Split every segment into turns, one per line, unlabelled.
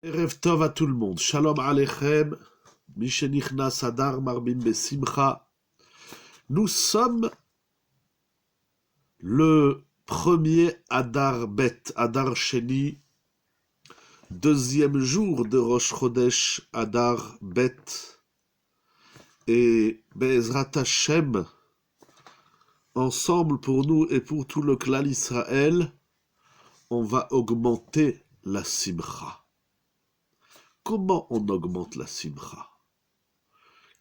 Erev Tov à tout le monde. Shalom Aleichem. Mishenichnas Adar Marbim Besimcha. Nous sommes le premier Adar Bet, Adar Sheni, deuxième jour de Rosh Chodesh Adar Bet. Et Be'ezrat Hashem, ensemble pour nous et pour tout le clan Israël, on va augmenter la Simcha. Comment on augmente la Simcha?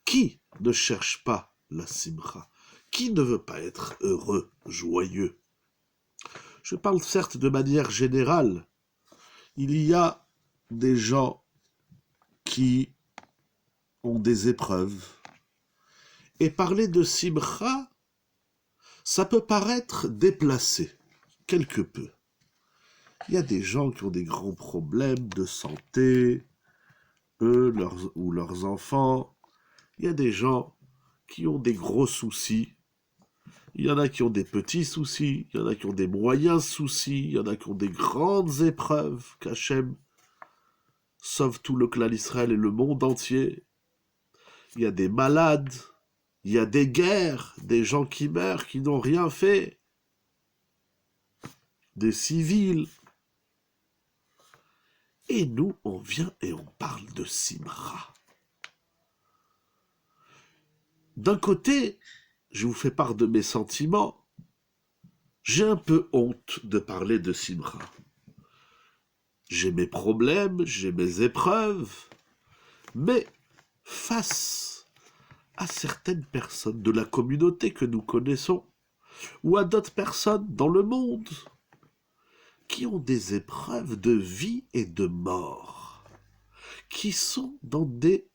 Qui ne cherche pas la Simcha? Qui ne veut pas être heureux, joyeux? Je parle certes de manière générale. Il y a des gens qui ont des épreuves. Et parler de Simcha, ça peut paraître déplacé, quelque peu. Il y a des gens qui ont des grands problèmes de santé, eux ou leurs enfants. Il y a des gens qui ont des gros soucis. Il y en a qui ont des petits soucis, il y en a qui ont des moyens soucis, il y en a qui ont des grandes épreuves qu'Hachem sauve tout le clan Israël et le monde entier. Il y a des malades, il y a des guerres, des gens qui meurent, qui n'ont rien fait, des civils. Et nous, on vient et on parle de Simcha. D'un côté, je vous fais part de mes sentiments. J'ai un peu honte de parler de Simcha. J'ai mes problèmes, j'ai mes épreuves, mais face à certaines personnes de la communauté que nous connaissons, ou à d'autres personnes dans le monde, qui ont des épreuves de vie et de mort, qui sont dans des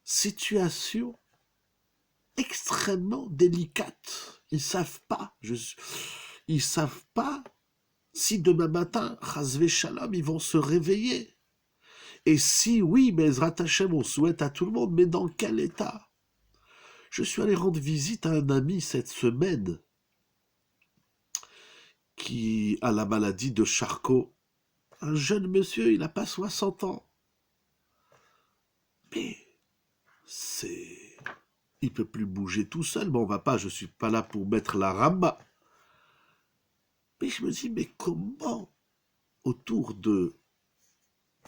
situations extrêmement délicates. Ils savent pas si demain matin, Chasvé Shalom, ils vont se réveiller. Et si oui, Bezrat Hashem, on souhaite à tout le monde, mais dans quel état? Je suis allé rendre visite à un ami cette semaine qui a la maladie de Charcot. Un jeune monsieur, il n'a pas 60 ans. Mais il peut plus bouger tout seul, mais je suis pas là pour mettre la rama. Mais je me dis, mais comment, autour de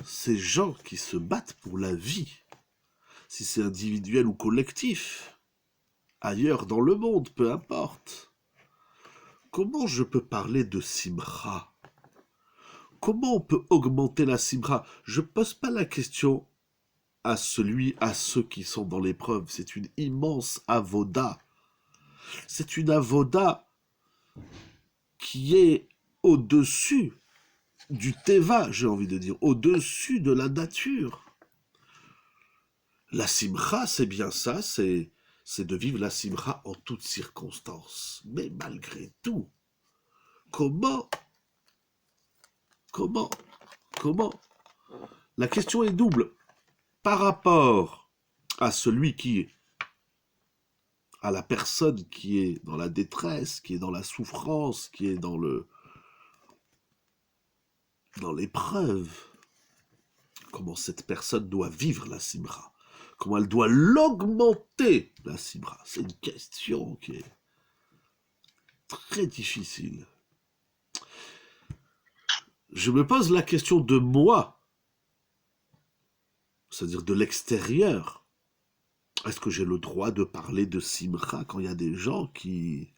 ces gens qui se battent pour la vie, si c'est individuel ou collectif, ailleurs dans le monde, peu importe, comment je peux parler de Simcha? Comment on peut augmenter la Simcha? Je ne pose pas la question à ceux qui sont dans l'épreuve. C'est une immense avoda. C'est une avoda qui est au-dessus du teva, j'ai envie de dire, au-dessus de la nature. La Simcha, c'est bien ça, c'est de vivre la Simcha en toutes circonstances. Mais malgré tout, comment La question est double. Par rapport à à la personne qui est dans la détresse, qui est dans la souffrance, qui est dans l'épreuve, comment cette personne doit vivre la Simcha, comment elle doit l'augmenter, la Simcha. C'est une question qui est très difficile. Je me pose la question de moi, c'est-à-dire de l'extérieur. Est-ce que j'ai le droit de parler de Simcha quand il y a des gens qui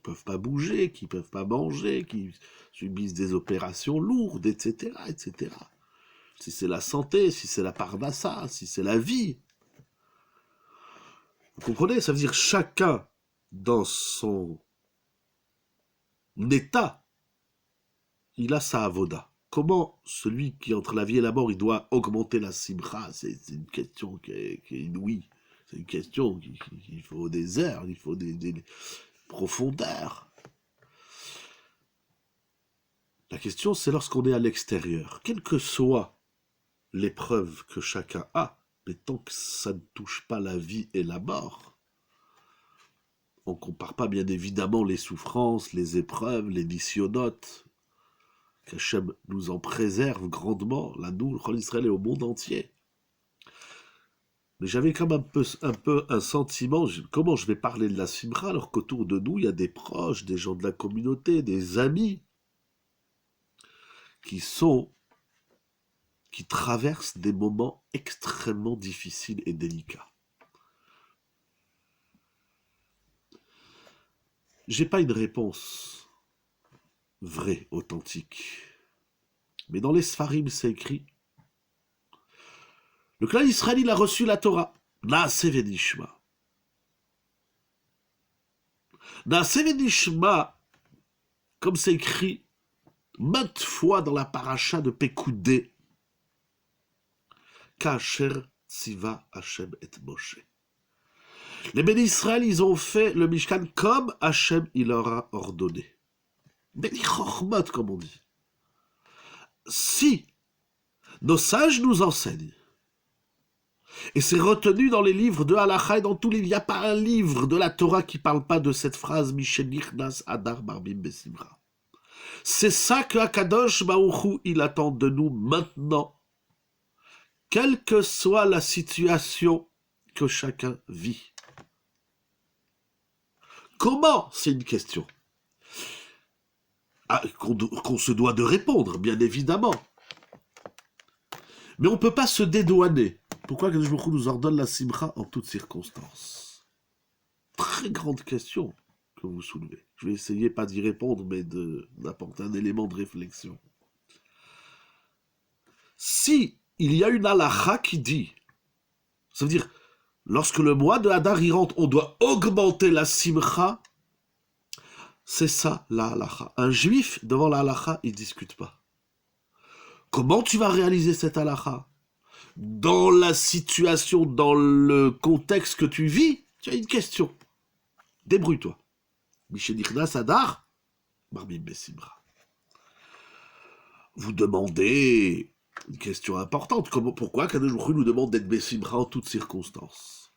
peuvent pas bouger, qui peuvent pas manger, qui subissent des opérations lourdes, etc., etc. Si c'est la santé, si c'est la parnassa, si c'est la vie. Vous comprenez? Ça veut dire chacun dans son état, il a sa avoda. Comment celui qui est entre la vie et la mort, il doit augmenter la simcha? C'est une question qui est inouïe. C'est une question qu'il faut des airs, il faut des profondeurs. La question, c'est lorsqu'on est à l'extérieur. Quelle que soit l'épreuve que chacun a, mais tant que ça ne touche pas la vie et la mort, on ne compare pas bien évidemment les souffrances, les épreuves, les nisyonotes, qu'Hachem nous en préserve grandement, là, nous, en Israël et au monde entier. Mais j'avais quand même un peu un sentiment, comment je vais parler de la simcha alors qu'autour de nous, il y a des proches, des gens de la communauté, des amis qui traversent des moments extrêmement difficiles et délicats. J'ai pas une réponse vraie, authentique. Mais dans les Sfarim, c'est écrit. Le clan Israël, il a reçu la Torah. Naaseh venishma. Naaseh venishma, comme c'est écrit maintes fois dans la paracha de Pekoudé. Kacher tziva Hashem et Moshe. Les bénis Israël, ils ont fait le Mishkan comme Hashem il leur a ordonné. Béni Chochmot, comme on dit. Si nos sages nous enseignent, et c'est retenu dans les livres de Halacha et dans tous les livres, il n'y a pas un livre de la Torah qui ne parle pas de cette phrase Mishenichnas Adar Barbim Besimra. C'est ça que Akadosh Baruch Hu, il attend de nous maintenant, quelle que soit la situation que chacun vit. Comment? C'est une question qu'on se doit de répondre, bien évidemment. Mais on ne peut pas se dédouaner. Pourquoi Akadosh Baruch Hu nous ordonne la simcha en toutes circonstances? Très grande question que vous soulevez. Je vais essayer pas d'y répondre, mais d'apporter un élément de réflexion. Si il y a une halakha qui dit, ça veut dire, lorsque le mois de Hadar y rentre, on doit augmenter la simcha, c'est ça la halakha. Un juif, devant la halakha, il ne discute pas. Comment tu vas réaliser cette halakha? Dans la situation, dans le contexte que tu vis, tu as une question. Débrouille-toi. Mishenichnas Adar, Barbim Besimra. Vous demandez une question importante. Pourquoi Kadosh Baruch Hu nous demande d'être Besimra en toutes circonstances?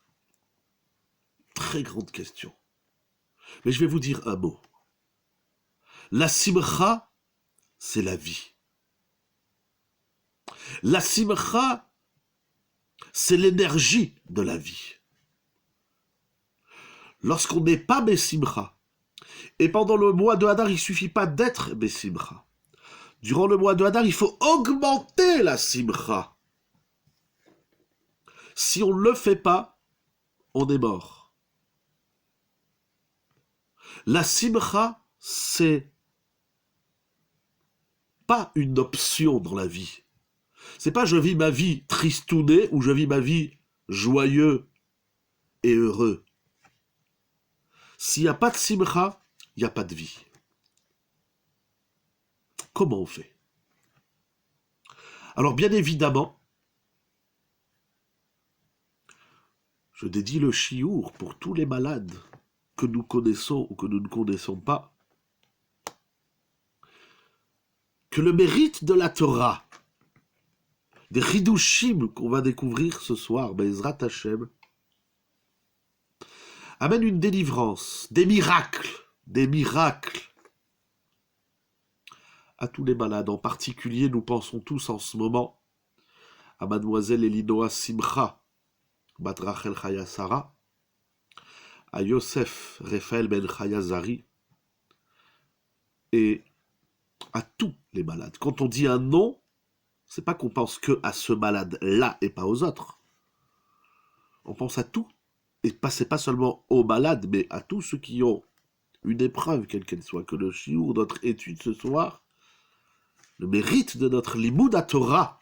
Très grande question. Mais je vais vous dire un mot. La simcha, c'est la vie. La simcha, c'est l'énergie de la vie. Lorsqu'on n'est pas Besimra, et pendant le mois de Hadar, il ne suffit pas d'être Besimra. Durant le mois de Hadar, il faut augmenter la simcha. Si on ne le fait pas, on est mort. La simcha, c'est pas une option dans la vie. C'est pas je vis ma vie tristounée ou je vis ma vie joyeux et heureux. S'il n'y a pas de simcha, il n'y a pas de vie. Comment on fait? Alors bien évidemment, je dédie le chiour pour tous les malades que nous connaissons ou que nous ne connaissons pas, que le mérite de la Torah, des Hidushim qu'on va découvrir ce soir, Be'ezrat Hashem, amène une délivrance, des miracles à tous les malades. En particulier, nous pensons tous en ce moment à mademoiselle Elinoa Simcha, bat Rachel Chaya Sarah, à Yosef Raphaël Ben Chaya Zari, et à tous les malades. Quand on dit un nom, c'est pas qu'on pense que à ce malade-là et pas aux autres. On pense à tout. Et c'est pas seulement aux malades, mais à tous ceux qui ont une épreuve, quelle qu'elle soit, que le chiour, notre étude ce soir, le mérite de notre Limud Torah,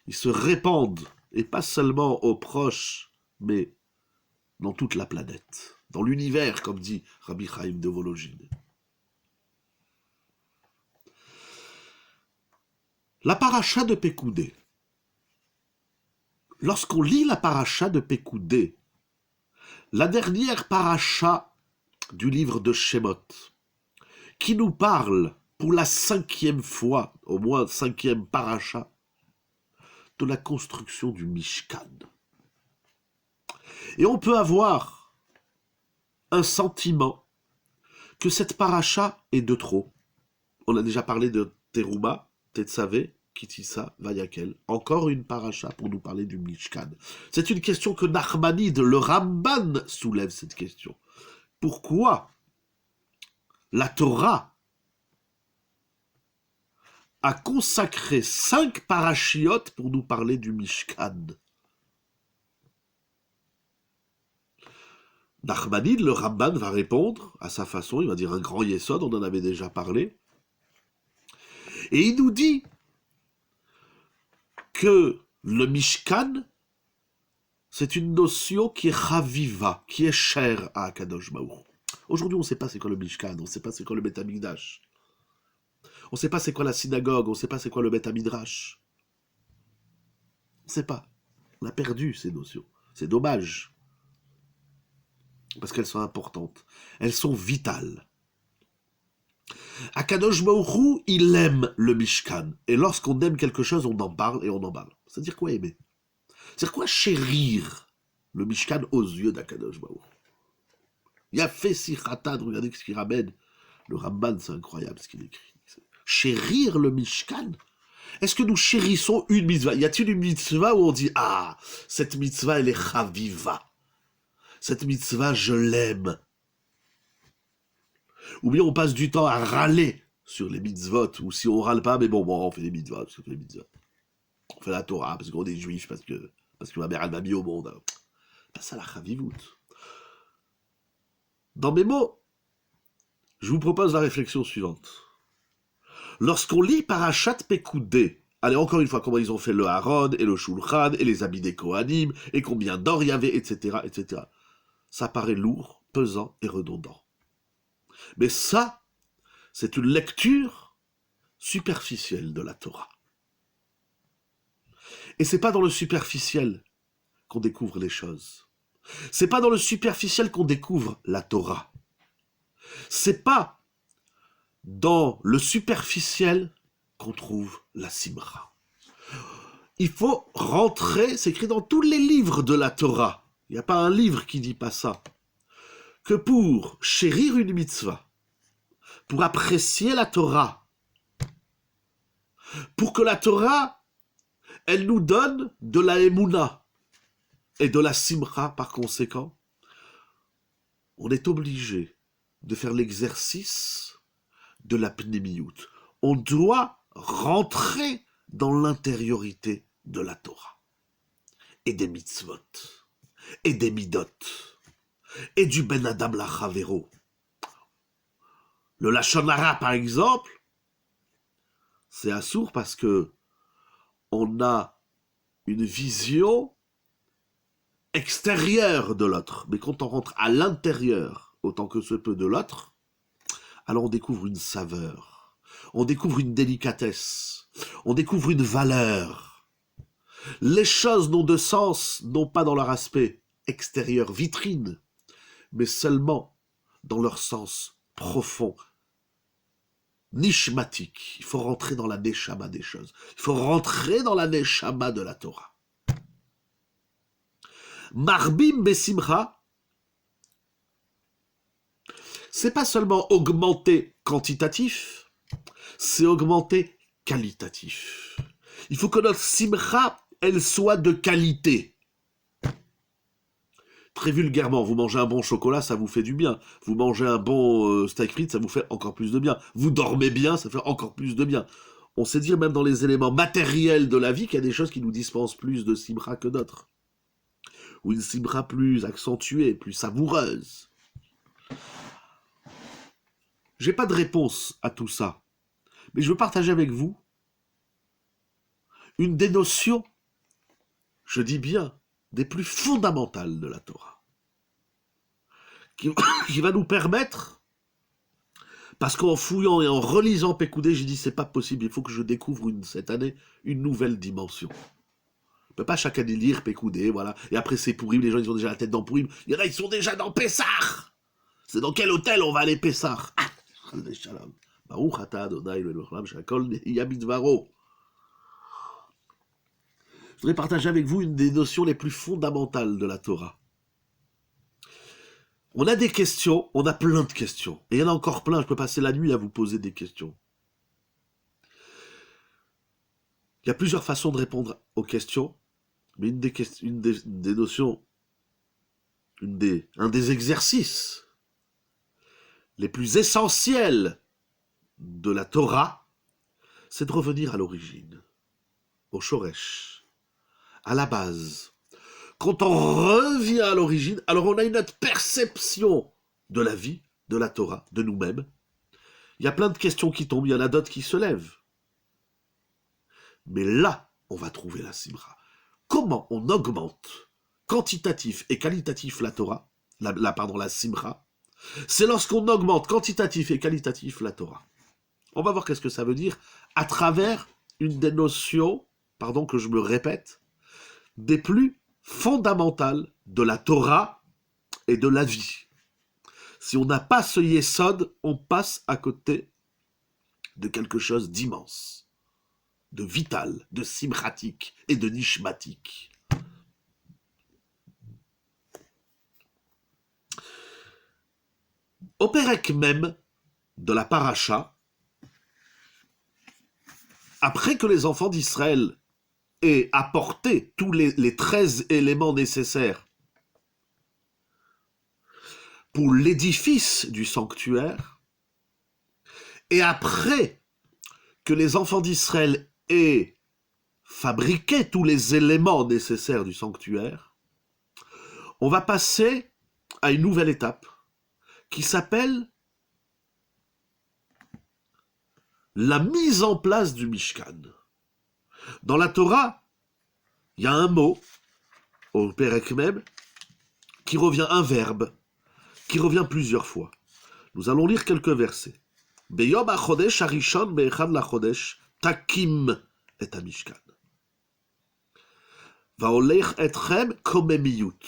ils se répandent, et pas seulement aux proches, mais dans toute la planète, dans l'univers, comme dit Rabbi Chaim de Volojine. La paracha de Pekoudé. Lorsqu'on lit la paracha de Pekoudé, la dernière paracha du livre de Shemot, qui nous parle pour la 5e fois, au moins 5e paracha, de la construction du Mishkan. Et on peut avoir un sentiment que cette paracha est de trop. On a déjà parlé de Teruma, Tetzavé, Kitissa, Vayakel. Encore une paracha pour nous parler du Mishkan. C'est une question que Nachmanide, le Ramban, soulève cette question. Pourquoi la Torah a consacré 5 parachiotes pour nous parler du Mishkan? Nachmanide, le Ramban, va répondre à sa façon, il va dire un grand yesod, on en avait déjà parlé, et il nous dit que le Mishkan, c'est une notion qui est chaviva, qui est chère à Akadosh Baruch Hu. Aujourd'hui, on ne sait pas c'est quoi le Mishkan, on ne sait pas c'est quoi le Beth Amikdash, on ne sait pas c'est quoi la synagogue, on ne sait pas c'est quoi le Beth Midrash. On ne sait pas. On a perdu ces notions. C'est dommage. Parce qu'elles sont importantes. Elles sont vitales. Akadosh Baruch Hu, il aime le Mishkan. Et lorsqu'on aime quelque chose, on en parle et on en parle. C'est-à-dire quoi aimer? C'est-à-dire quoi chérir le Mishkan aux yeux d'Akadosh Baruch Hu? Yafé Sichatan, regardez ce qu'il ramène. Le Ramban, c'est incroyable ce qu'il écrit. Chérir le Mishkan? Est-ce que nous chérissons une mitzvah? Y a-t-il une mitzvah où on dit « Ah, cette mitzvah, elle est chaviva. Cette mitzvah, je l'aime. » Ou bien on passe du temps à râler sur les mitzvot, ou si on râle pas, mais bon, on fait des mitzvot, parce qu'on fait des mitzvot. On fait la Torah, parce qu'on est juif, parce que ma mère, elle m'a mis au monde. Ben, ça, la chavivout. Dans mes mots, je vous propose la réflexion suivante. Lorsqu'on lit Parashat Pekoudé, allez, encore une fois, comment ils ont fait le Haron et le Shulchan et les habits des Kohanim et combien d'or il y avait, etc., etc. Ça paraît lourd, pesant et redondant. Mais ça, c'est une lecture superficielle de la Torah. Et c'est pas dans le superficiel qu'on découvre les choses. C'est pas dans le superficiel qu'on découvre la Torah. C'est pas dans le superficiel qu'on trouve la simra. Il faut rentrer, c'est écrit dans tous les livres de la Torah. Il n'y a pas un livre qui dit pas ça. Que pour chérir une mitzvah, pour apprécier la Torah, pour que la Torah, elle nous donne de la émouna et de la simra par conséquent, on est obligé de faire l'exercice de la pnémiout. On doit rentrer dans l'intériorité de la Torah, et des mitzvot, et des midot, et du ben adam la chavero. Le lachon hara, par exemple, c'est assourd parce que on a une vision extérieure de l'autre, mais quand on rentre à l'intérieur, autant que se peut de l'autre, alors on découvre une saveur, on découvre une délicatesse, on découvre une valeur. Les choses n'ont de sens, non pas dans leur aspect extérieur, vitrine, mais seulement dans leur sens profond, nishmatique. Il faut rentrer dans la neshama des choses. Il faut rentrer dans la neshama de la Torah. Marbim besimcha, c'est pas seulement augmenter quantitatif, c'est augmenter qualitatif. Il faut que notre simcha, elle soit de qualité. Très vulgairement, vous mangez un bon chocolat, ça vous fait du bien. Vous mangez un bon steak frites, ça vous fait encore plus de bien. Vous dormez bien, ça fait encore plus de bien. On sait dire même dans les éléments matériels de la vie qu'il y a des choses qui nous dispensent plus de simcha que d'autres. Ou une simcha plus accentuée, plus savoureuse. J'ai pas de réponse à tout ça, mais je veux partager avec vous une des notions, je dis bien, des plus fondamentales de la Torah, qui va nous permettre, parce qu'en fouillant et en relisant Pekoudé, j'ai dit c'est pas possible, il faut que je découvre cette année une nouvelle dimension. On ne peut pas chaque année lire Pekoudé, voilà, et après c'est Pourim, les gens ils ont déjà la tête dans Pourim, il y en a ils sont déjà dans Pessah. C'est dans quel hôtel on va aller Pessah? Baruch atah Adonai Eloheinu melech haolam shehakol nehiya bidvaro. Je voudrais partager avec vous une des notions les plus fondamentales de la Torah. On a des questions, on a plein de questions. Et il y en a encore plein, je peux passer la nuit à vous poser des questions. Il y a plusieurs façons de répondre aux questions, mais une des notions, un des exercices les plus essentiels de la Torah, c'est de revenir à l'origine, au shoresh, à la base. Quand on revient à l'origine, alors on a une autre perception de la vie, de la Torah, de nous-mêmes. Il y a plein de questions qui tombent, il y en a d'autres qui se lèvent. Mais là, on va trouver la simra. Comment on augmente quantitatif et qualitatif la Torah, la simra, c'est lorsqu'on augmente quantitatif et qualitatif la Torah. On va voir qu'est-ce que ça veut dire à travers une des notions, pardon que je me répète, des plus fondamentales de la Torah et de la vie. Si on n'a pas ce yesod, on passe à côté de quelque chose d'immense, de vital, de simratique et de nishmatique. Au Pérec même de la paracha, après que les enfants d'Israël aient apporté tous les 13 éléments nécessaires pour l'édifice du sanctuaire, et après que les enfants d'Israël aient fabriqué tous les éléments nécessaires du sanctuaire, on va passer à une nouvelle étape qui s'appelle la mise en place du Mishkan. Dans la Torah, il y a un mot, au Pérec même, qui revient, un verbe, qui revient plusieurs fois. Nous allons lire quelques versets. Beyom ha-chodesh harishon be'echad la-chodesh takim et ha-mishkan. Va'olech etchem komemiyut.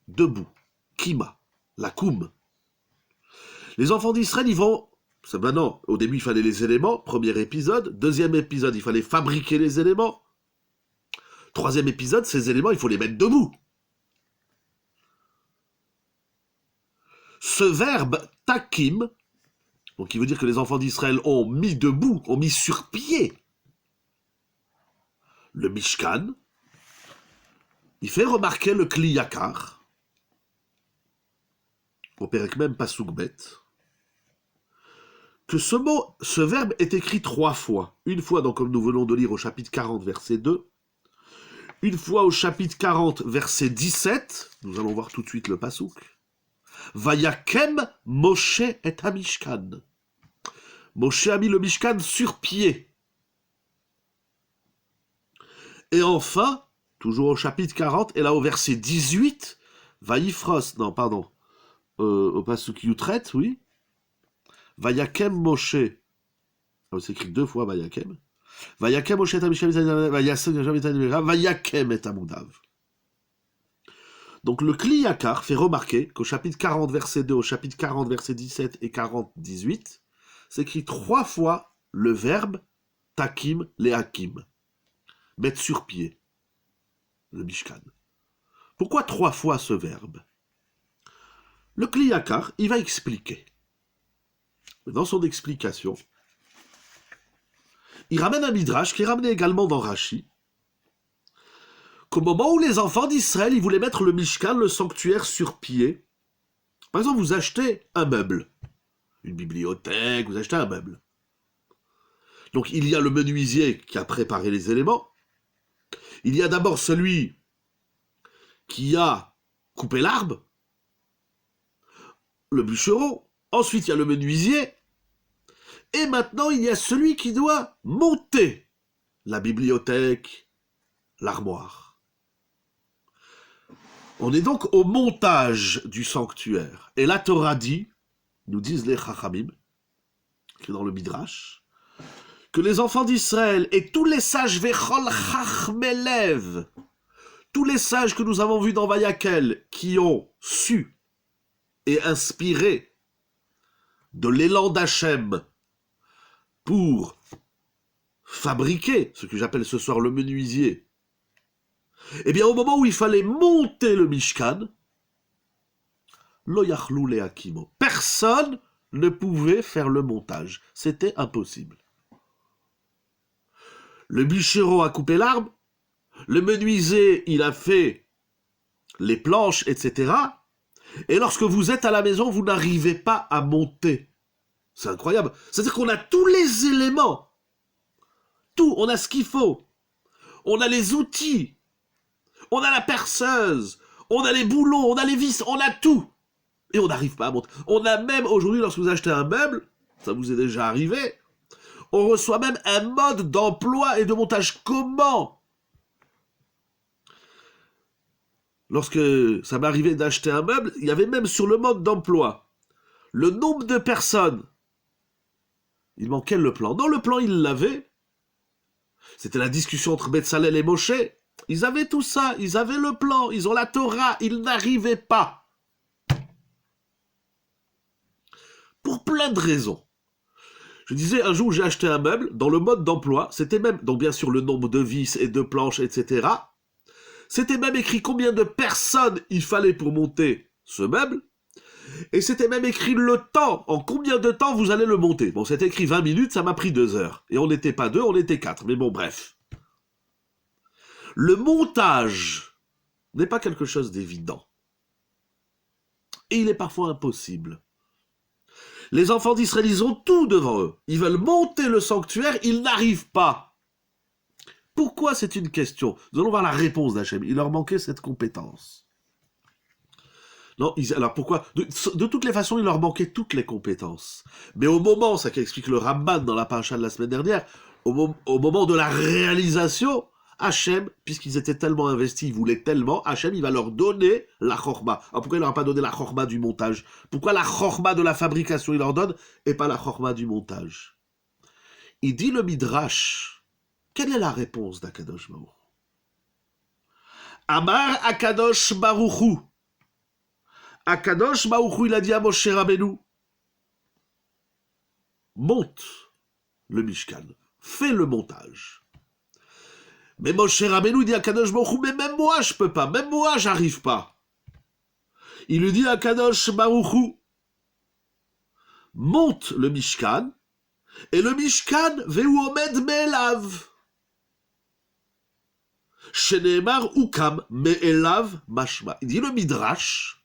Debout. Kima. La koum. Les enfants d'Israël, ils vont... C'est maintenant, au début, il fallait les éléments. Premier épisode. Deuxième épisode, il fallait fabriquer les éléments. Troisième épisode, ces éléments, il faut les mettre debout. Ce verbe takim, donc il veut dire que les enfants d'Israël ont mis debout, ont mis sur pied le Mishkan. Il fait remarquer le Kli Yakar, au Pérec même Pasuk Bet, que ce verbe est écrit 3 fois. Une fois, donc, comme nous venons de lire au chapitre 40, verset 2. Une fois au chapitre 40, verset 17. Nous allons voir tout de suite le Pasuk. Vayakem Moshe et Hamishkan. Moshe a mis le Mishkan sur pied. Et enfin, toujours au chapitre 40, et là au verset 18, Vaïfros, non, pardon, au Pasuk Yutret, oui. Vayakem Moshe. Ah, c'est écrit 2 fois Vayakem. Vayakem Moshe et Hamishkan, Vayakem et Amudav. Donc le Kli Yakar fait remarquer qu'au chapitre 40, verset 2, au chapitre 40, verset 17 et 40, 18, s'écrit 3 fois le verbe takim lehakim, mettre sur pied le Mishkan. Pourquoi 3 fois ce verbe? Le Kli Yakar, il va expliquer. Dans son explication, il ramène un midrash qui est ramené également dans Rashi, qu'au moment où les enfants d'Israël, ils voulaient mettre le Mishkan, le sanctuaire, sur pied, par exemple, vous achetez un meuble, une bibliothèque, vous achetez un meuble. Donc il y a le menuisier qui a préparé les éléments, il y a d'abord celui qui a coupé l'arbre, le bûcheron, ensuite il y a le menuisier, et maintenant il y a celui qui doit monter la bibliothèque, l'armoire. On est donc au montage du sanctuaire. Et la Torah dit, nous disent les Chachamim, qui est dans le Midrash, que les enfants d'Israël et tous les sages Vechol Chachmelev, tous les sages que nous avons vus dans Vayakel, qui ont su et inspiré de l'élan d'Hachem pour fabriquer ce que j'appelle ce soir le menuisier, eh bien, au moment où il fallait monter le Mishkan, lo yachlou leakimo. Personne ne pouvait faire le montage. C'était impossible. Le bûcheron a coupé l'arbre, le menuisier, il a fait les planches, etc. Et lorsque vous êtes à la maison, vous n'arrivez pas à monter. C'est incroyable. C'est-à-dire qu'on a tous les éléments. Tout, on a ce qu'il faut. On a les outils. On a la perceuse. On a les boulons, on a les vis, on a tout. Et on n'arrive pas à monter. On a même, aujourd'hui, lorsque vous achetez un meuble, ça vous est déjà arrivé, on reçoit même un mode d'emploi et de montage. Comment? Lorsque ça m'est arrivé d'acheter un meuble, il y avait même sur le mode d'emploi le nombre de personnes. Il manquait le plan. Non, le plan, il l'avait. C'était la discussion entre Betzalel et Moshe. Ils avaient tout ça, ils avaient le plan, ils ont la Torah, ils n'arrivaient pas. Pour plein de raisons. Je disais, un jour, j'ai acheté un meuble, dans le mode d'emploi, c'était même, donc bien sûr le nombre de vis et de planches, etc. C'était même écrit combien de personnes il fallait pour monter ce meuble, et c'était même écrit le temps, en combien de temps vous allez le monter. Bon, c'était écrit 20 minutes, ça m'a pris 2 heures. Et on n'était pas 2, on était 4, mais bon, bref. Le montage n'est pas quelque chose d'évident. Et il est parfois impossible. Les enfants d'Israël, ils ont tout devant eux. Ils veulent monter le sanctuaire, ils n'arrivent pas. Pourquoi? C'est une question. Nous allons voir la réponse d'Hachem. Il leur manquait cette compétence. Non, alors pourquoi? De toutes les façons, il leur manquait toutes les compétences. Mais au moment, ça qu'explique le Ramban dans la paracha de la semaine dernière, au moment de la réalisation, Hachem, puisqu'ils étaient tellement investis, ils voulaient tellement, Hachem, il va leur donner la chorma. Alors pourquoi il leur a pas donné la chorma du montage? Pourquoi la chorma de la fabrication il leur donne et pas la chorma du montage? Il dit le Midrash. Quelle est la réponse d'Akadosh Baruch? Amar Akadosh Baruchu. Akadosh Baruchu, il a dit à Moshe Rabbeinu, monte le Mishkan, fais le montage. Mais Moshe Rabbeinu dit à Kadosh Baruch Hu, mais même moi je peux pas, même moi j'arrive pas. Il lui dit à Kadosh Baruch Hu, monte le Mishkan, et le Mishkan veu omed me'elav. Sheneemar ukam me'elav mashma. Il dit le Midrash,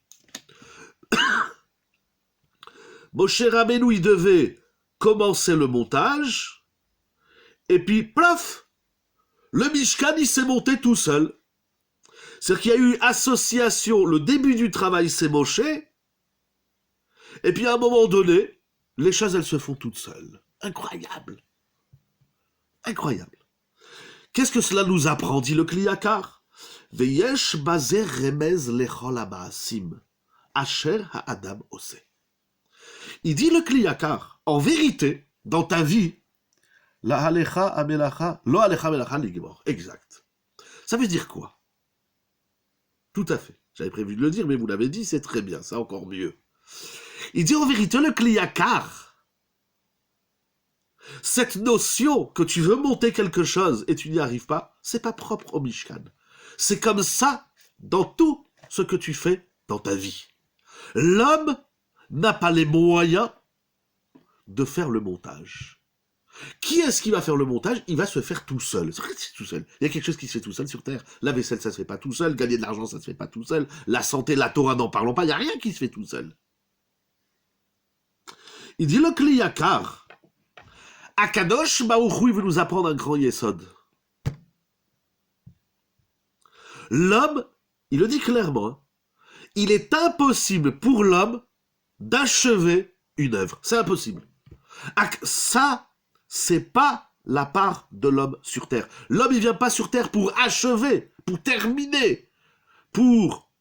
Moshe Rabbeinu il devait commencer le montage, et puis plaf, le Mishkan il s'est monté tout seul. C'est-à-dire qu'il y a eu association, le début du travail c'est Moshe, et puis à un moment donné, les choses elles se font toutes seules. Incroyable. Incroyable. Qu'est-ce que cela nous apprend, dit le Kliyakar? Veyesh bazer remez lechol hamaasim, asher ha'adam oseh. Il dit le Kliyakar, en vérité, dans ta vie, la halecha amelacha, lo halecha melacha ligmor. Exact. Ça veut dire quoi? Tout à fait. J'avais prévu de le dire, mais vous l'avez dit, c'est très bien, c'est encore mieux. Il dit en vérité le Kliyakar, cette notion que tu veux monter quelque chose et tu n'y arrives pas, c'est pas propre au Mishkan. C'est comme ça dans tout ce que tu fais dans ta vie. L'homme n'a pas les moyens de faire le montage. Qui est-ce qui va faire le montage? Il va se faire tout seul. C'est tout seul. Il y a quelque chose qui se fait tout seul sur Terre. La vaisselle, ça se fait pas tout seul. Gagner de l'argent, ça se fait pas tout seul. La santé, la Torah, n'en parlons pas. Il n'y a rien qui se fait tout seul. Il dit le Kliyakar. Akadosh Baruch Hu, il veut nous apprendre un grand yesod. L'homme, il le dit clairement, hein, il est impossible pour l'homme d'achever une œuvre. C'est impossible. Ça, c'est pas la part de l'homme sur Terre. L'homme, il vient pas sur Terre pour achever, pour terminer, pour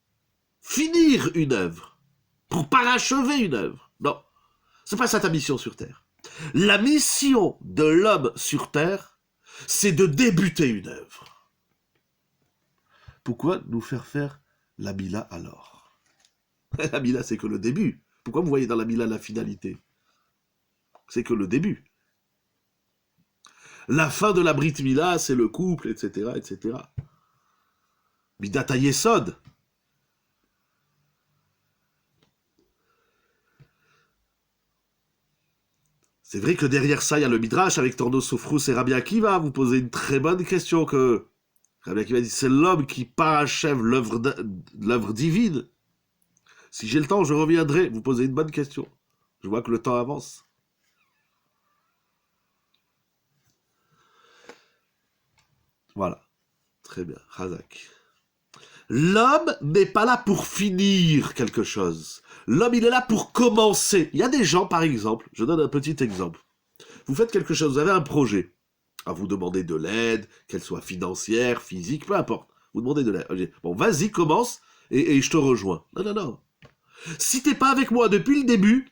finir une œuvre, pour parachever une œuvre. Non, c'est pas ça ta mission sur Terre. La mission de l'homme sur Terre, c'est de débuter une œuvre. Pourquoi nous faire la Mila alors? La Mila, c'est que le début. Pourquoi vous voyez dans la Mila la finalité? C'est que le début. La fin de la Brit Mila, c'est le couple, etc., etc. Midat HaYesod. C'est vrai que derrière ça, il y a le Midrash avec Torno Sophrous et Rabbi Akiva. Vous posez une très bonne question que Rabbi Akiva dit, c'est l'homme qui parachève l'œuvre divine. Si j'ai le temps, je reviendrai. Vous posez une bonne question. Je vois que le temps avance. Voilà. Très bien. Chazak. L'homme n'est pas là pour finir quelque chose. L'homme, il est là pour commencer. Il y a des gens, par exemple, je donne un petit exemple. Vous faites quelque chose, vous avez un projet. Ah, vous demandez de l'aide, qu'elle soit financière, physique, peu importe. Vous demandez de l'aide. Bon, vas-y, commence, et je te rejoins. Non, non, non. Si t'es pas avec moi depuis le début,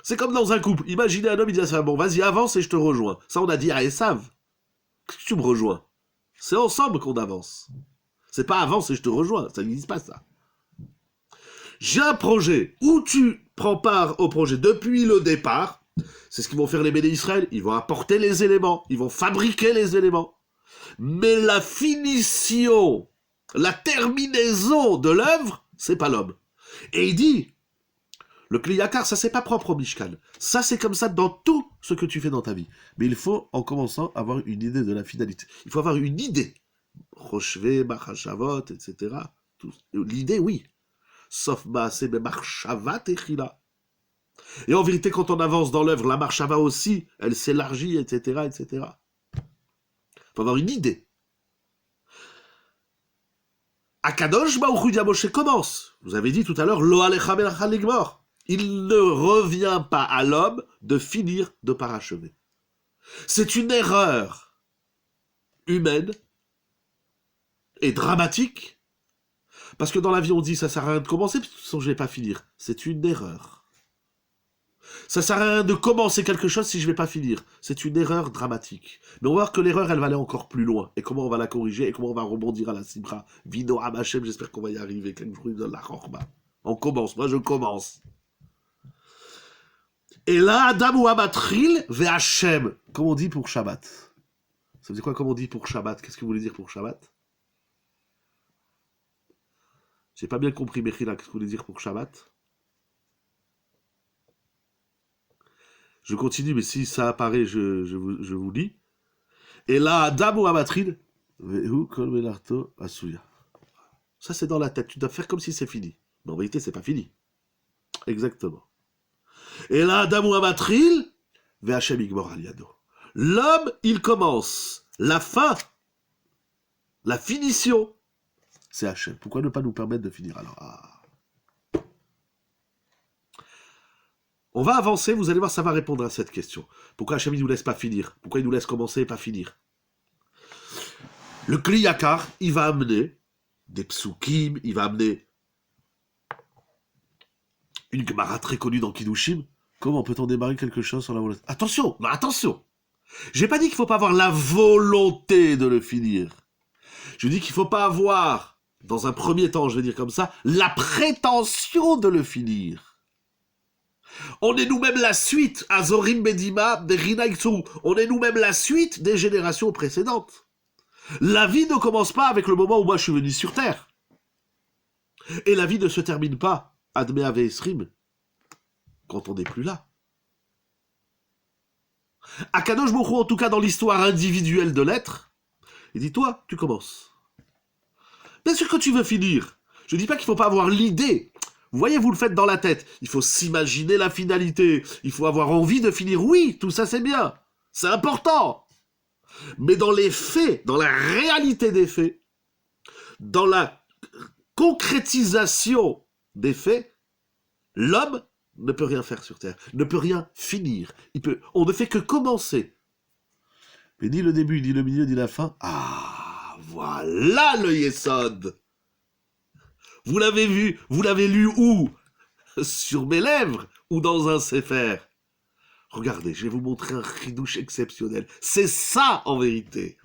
c'est comme dans un couple. Imaginez un homme, il dit à sa femme, bon, vas-y, avance et je te rejoins. Ça, on a dit à Esav. Qu'est-ce que tu me rejoins? C'est ensemble qu'on avance. C'est pas avance et je te rejoins. Ça n'existe pas, ça. J'ai un projet où tu prends part au projet depuis le départ. C'est ce qu'ils vont faire les béné Israël. Ils vont apporter les éléments. Ils vont fabriquer les éléments. Mais la finition, la terminaison de l'œuvre, c'est pas l'homme. Et il dit, le kliyakar, ça c'est pas propre au Mishkan. Ça c'est comme ça dans tout ce que tu fais dans ta vie. Mais il faut, en commençant, avoir une idée de la finalité. Il faut avoir une idée. Rochevé, Machashavot, etc. L'idée, oui. Sauf Maaseh, mais Marchavat et Chila. Et en vérité, quand on avance dans l'œuvre, la Marchava aussi, elle s'élargit, etc., etc. Il faut avoir une idée. Akadosh Baruch Hu dit à Moshe, commence. Vous avez dit tout à l'heure, Lo alecha melachah ligmor. Il ne revient pas à l'homme de finir de parachever. C'est une erreur humaine et dramatique, parce que dans la vie on dit ça sert à rien de commencer, parce que de toute façon je vais pas finir. C'est une erreur. Ça sert à rien de commencer quelque chose si je vais pas finir. C'est une erreur dramatique. Mais on va voir que l'erreur, elle va aller encore plus loin. Et comment on va la corriger, et comment on va rebondir à la Simcha. Vino Hamachem, j'espère qu'on va y arriver. Quel fruit de la Chorba. On commence, moi je commence. Et là, Adam ou Amatril, Ve'Hachem. Comme on dit pour Shabbat. Ça veut dire quoi, comme on dit pour Shabbat? Qu'est-ce que vous voulez dire pour Shabbat? J'ai pas bien compris, Mechila, qu'est-ce que vous voulez dire pour Shabbat? Je continue, mais si ça apparaît, je vous lis. Et là, Adam ou Amatril, Ve'hu kol melarto asuya. Ça, c'est dans la tête. Tu dois faire comme si c'est fini. Mais en vérité, c'est pas fini. Exactement. Et là, Adam ou Amatril, Ve'Hachem igmor al yado. L'homme, il commence. La fin, la finition, c'est Hachem. Pourquoi ne pas nous permettre de finir alors? On va avancer, vous allez voir, ça va répondre à cette question. Pourquoi Hachem ne nous laisse pas finir? Pourquoi il nous laisse commencer et pas finir? Le kliyakar, il va amener des psukim, il va amener une gemara très connue dans Kiddushin. Comment peut-on démarrer quelque chose sans la volonté? Attention, non, attention. J'ai pas dit qu'il ne faut pas avoir la volonté de le finir. Je dis qu'il ne faut pas avoir, dans un premier temps, je vais dire comme ça, la prétention de le finir. On est nous-mêmes la suite, Azorim Bedima, de Rinaïtsou. On est nous-mêmes la suite des générations précédentes. La vie ne commence pas avec le moment où moi je suis venu sur Terre. Et la vie ne se termine pas, Admé Avesrim, quand on n'est plus là. Akadosh Baruch Hu, en tout cas dans l'histoire individuelle de l'être, il dit, toi, tu commences. Bien sûr que tu veux finir. Je ne dis pas qu'il ne faut pas avoir l'idée. Vous voyez, vous le faites dans la tête. Il faut s'imaginer la finalité. Il faut avoir envie de finir. Oui, tout ça c'est bien. C'est important. Mais dans les faits, dans la réalité des faits, dans la concrétisation des faits, l'homme ne peut rien faire sur Terre, ne peut rien finir. On ne fait que commencer. Mais ni le début, ni le milieu, ni la fin. Ah, voilà le Yesod. Vous l'avez vu, vous l'avez lu où? Sur mes lèvres ou dans un sefer? Regardez, je vais vous montrer un chidouche exceptionnel. C'est ça, en vérité.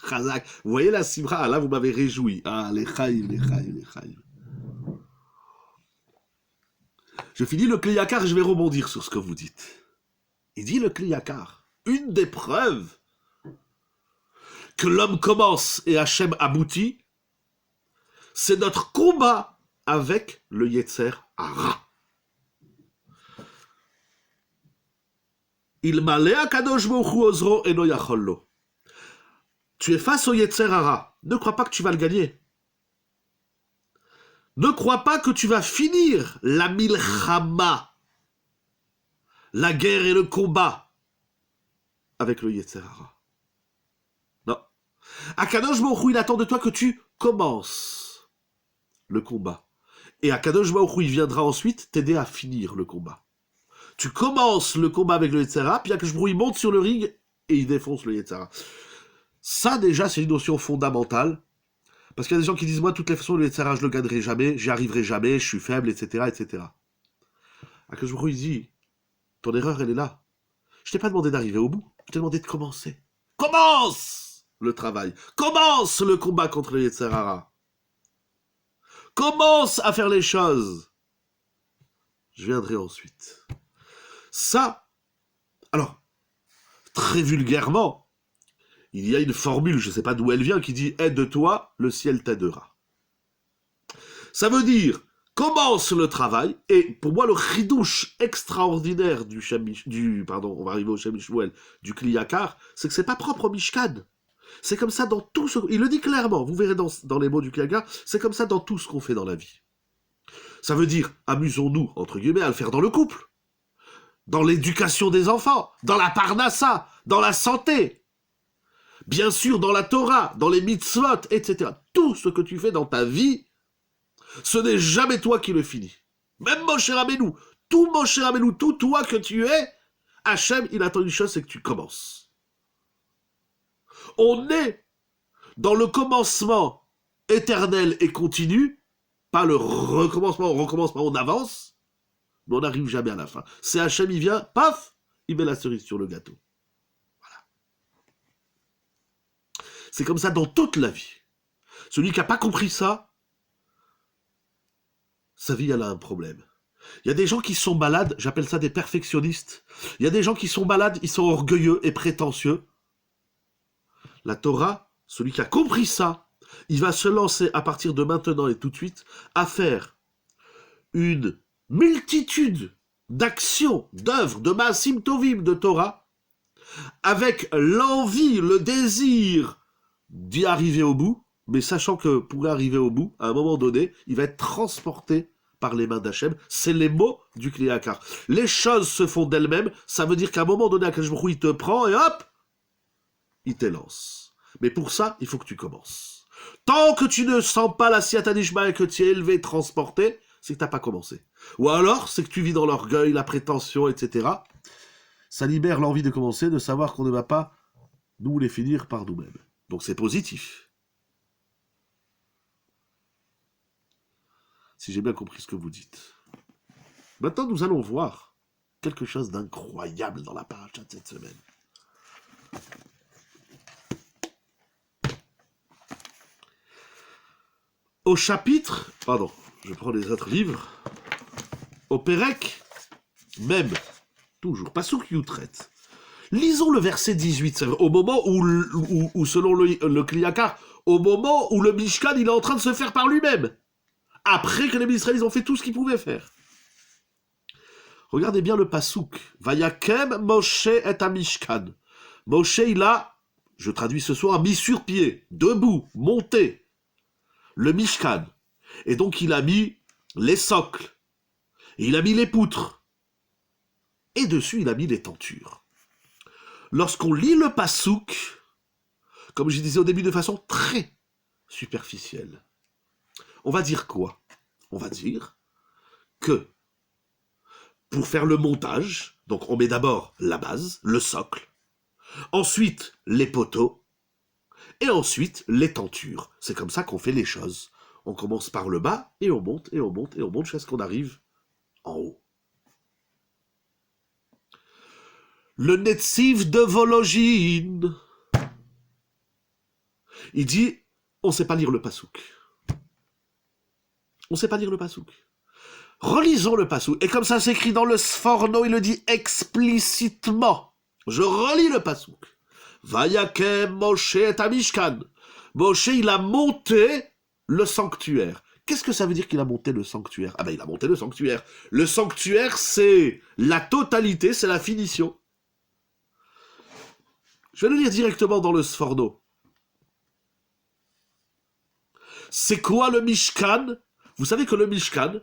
Chazak, vous voyez la Simra, là, vous m'avez réjoui. Ah, les chaïm, les chaïm, les chaïm. Je finis le kliyakar et je vais rebondir sur ce que vous dites. Il dit le kliyakar, une des preuves que l'homme commence et Hachem aboutit, c'est notre combat avec le Yetzer Hara. Il malé akadosh baruch hu ozro eno yachol lo. Tu es face au Yetzer Hara. Ne crois pas que tu vas le gagner. Ne crois pas que tu vas finir la milchama, la guerre et le combat, avec le Yetzer Hara. Non. Akadosh baruch hu, il attend de toi que tu commences le combat. Et Akadosh baruch hu, il viendra ensuite t'aider à finir le combat. Tu commences le combat avec le Yetzer Hara, puis Akadosh baruch hu, il monte sur le ring et il défonce le Yetzer Hara. Ça, déjà, c'est une notion fondamentale. Parce qu'il y a des gens qui disent, moi, de toutes les façons, le Yetzer Hara, je le gagnerai jamais, j'y arriverai jamais, je suis faible, etc., etc. Akadosh baruch hu, il dit, ton erreur, elle est là. Je t'ai pas demandé d'arriver au bout, je t'ai demandé de commencer. Commence le travail. Commence le combat contre le Yetzer Hara. Commence à faire les choses. Je viendrai ensuite. Ça, alors, très vulgairement, il y a une formule, je ne sais pas d'où elle vient, qui dit « Aide-toi, le ciel t'aidera ». Ça veut dire « Commence le travail », et pour moi, le chidouche extraordinaire du Kli Yakar, c'est que c'est pas propre au Mishkan. C'est comme ça dans tout ce... Il le dit clairement, vous verrez dans les mots du Kli Yakar, c'est comme ça dans tout ce qu'on fait dans la vie. Ça veut dire « Amusons-nous », entre guillemets, à le faire dans le couple, dans l'éducation des enfants, dans la parnassa, dans la santé, bien sûr dans la Torah, dans les mitzvot, etc. Tout ce que tu fais dans ta vie, ce n'est jamais toi qui le finis. Même Moshe Rabbeinu, tout Moshe Rabbeinu, tout toi que tu es, Hachem, il attend une chose, c'est que tu commences. On est dans le commencement éternel et continu, pas le recommencement, on avance, mais on n'arrive jamais à la fin. C'est Hachem, il vient, paf, il met la cerise sur le gâteau. C'est comme ça dans toute la vie. Celui qui n'a pas compris ça, sa vie, elle a un problème. Il y a des gens qui sont malades, j'appelle ça des perfectionnistes. Il y a des gens qui sont malades, ils sont orgueilleux et prétentieux. La Torah, celui qui a compris ça, il va se lancer à partir de maintenant et tout de suite à faire une multitude d'actions, d'œuvres, de Maasim Tovim de Torah, avec l'envie, le désir d'y arriver au bout, mais sachant que pour arriver au bout, à un moment donné, il va être transporté par les mains d'Hachem. C'est les mots du Kli Yakar. Les choses se font d'elles-mêmes, ça veut dire qu'à un moment donné, Akadosh Baruch Hu, il te prend et hop, il t'élance. Mais pour ça, il faut que tu commences. Tant que tu ne sens pas la Siyata Dishma et que tu es élevé, transporté, c'est que tu n'as pas commencé. Ou alors, c'est que tu vis dans l'orgueil, la prétention, etc. Ça libère l'envie de commencer, de savoir qu'on ne va pas nous les finir par nous-mêmes. Donc c'est positif. Si j'ai bien compris ce que vous dites. Maintenant, nous allons voir quelque chose d'incroyable dans la paracha de cette semaine. Au chapitre, pardon, je prends les autres livres, au Pérec, même, toujours, Pasuk Yutret. Lisons le verset 18, au moment où selon le Kli Yakar, au moment où le Mishkan, il est en train de se faire par lui-même. Après que les Israélites ont fait tout ce qu'ils pouvaient faire. Regardez bien le Pasuk. Vayakem Moshe et Mishkan. Moshe, il a, je traduis ce soir, mis sur pied, debout, monté, le Mishkan. Et donc il a mis les socles. Et il a mis les poutres. Et dessus, il a mis les tentures. Lorsqu'on lit le Pasuk, comme je disais au début, de façon très superficielle, on va dire quoi? On va dire que pour faire le montage, donc on met d'abord la base, le socle, ensuite les poteaux, et ensuite les tentures. C'est comme ça qu'on fait les choses. On commence par le bas, et on monte, et on monte, et on monte jusqu'à ce qu'on arrive en haut. Le Netziv de Vologine, il dit, on ne sait pas lire le Pasuk. On ne sait pas lire le Pasuk. Relisons le Pasuk. Et comme ça s'écrit dans le Sforno, il le dit explicitement. Je relis le Pasuk. Vayakem Moshe et Mishkan. Moshe, il a monté le sanctuaire. Qu'est-ce que ça veut dire qu'il a monté le sanctuaire? Ah ben, il a monté le sanctuaire. Le sanctuaire, c'est la totalité, c'est la finition. Je vais le lire directement dans le Sforno. C'est quoi le Mishkan? Vous savez que le Mishkan,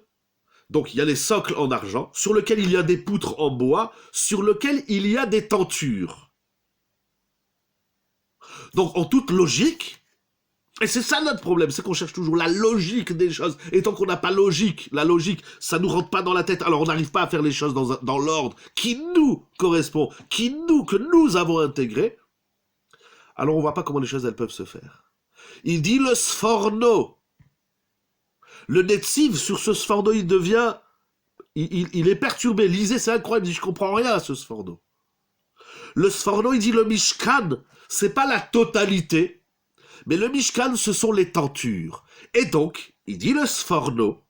donc il y a les socles en argent, sur lesquels il y a des poutres en bois, sur lesquels il y a des tentures. Donc en toute logique, et c'est ça notre problème, c'est qu'on cherche toujours la logique des choses. Et tant qu'on n'a pas la logique, ça nous rentre pas dans la tête. Alors on n'arrive pas à faire les choses dans l'ordre qui nous correspond, que nous avons intégré. Alors on voit pas comment les choses elles peuvent se faire. Il dit le Sforno. Le Netziv, sur ce Sforno, il devient... Il est perturbé. Lisez, c'est incroyable. Il dit, je comprends rien à ce Sforno. Le Sforno, il dit le Mishkan, c'est pas la totalité, mais le Mishkan, ce sont les tentures. Et donc, il dit le Sforno,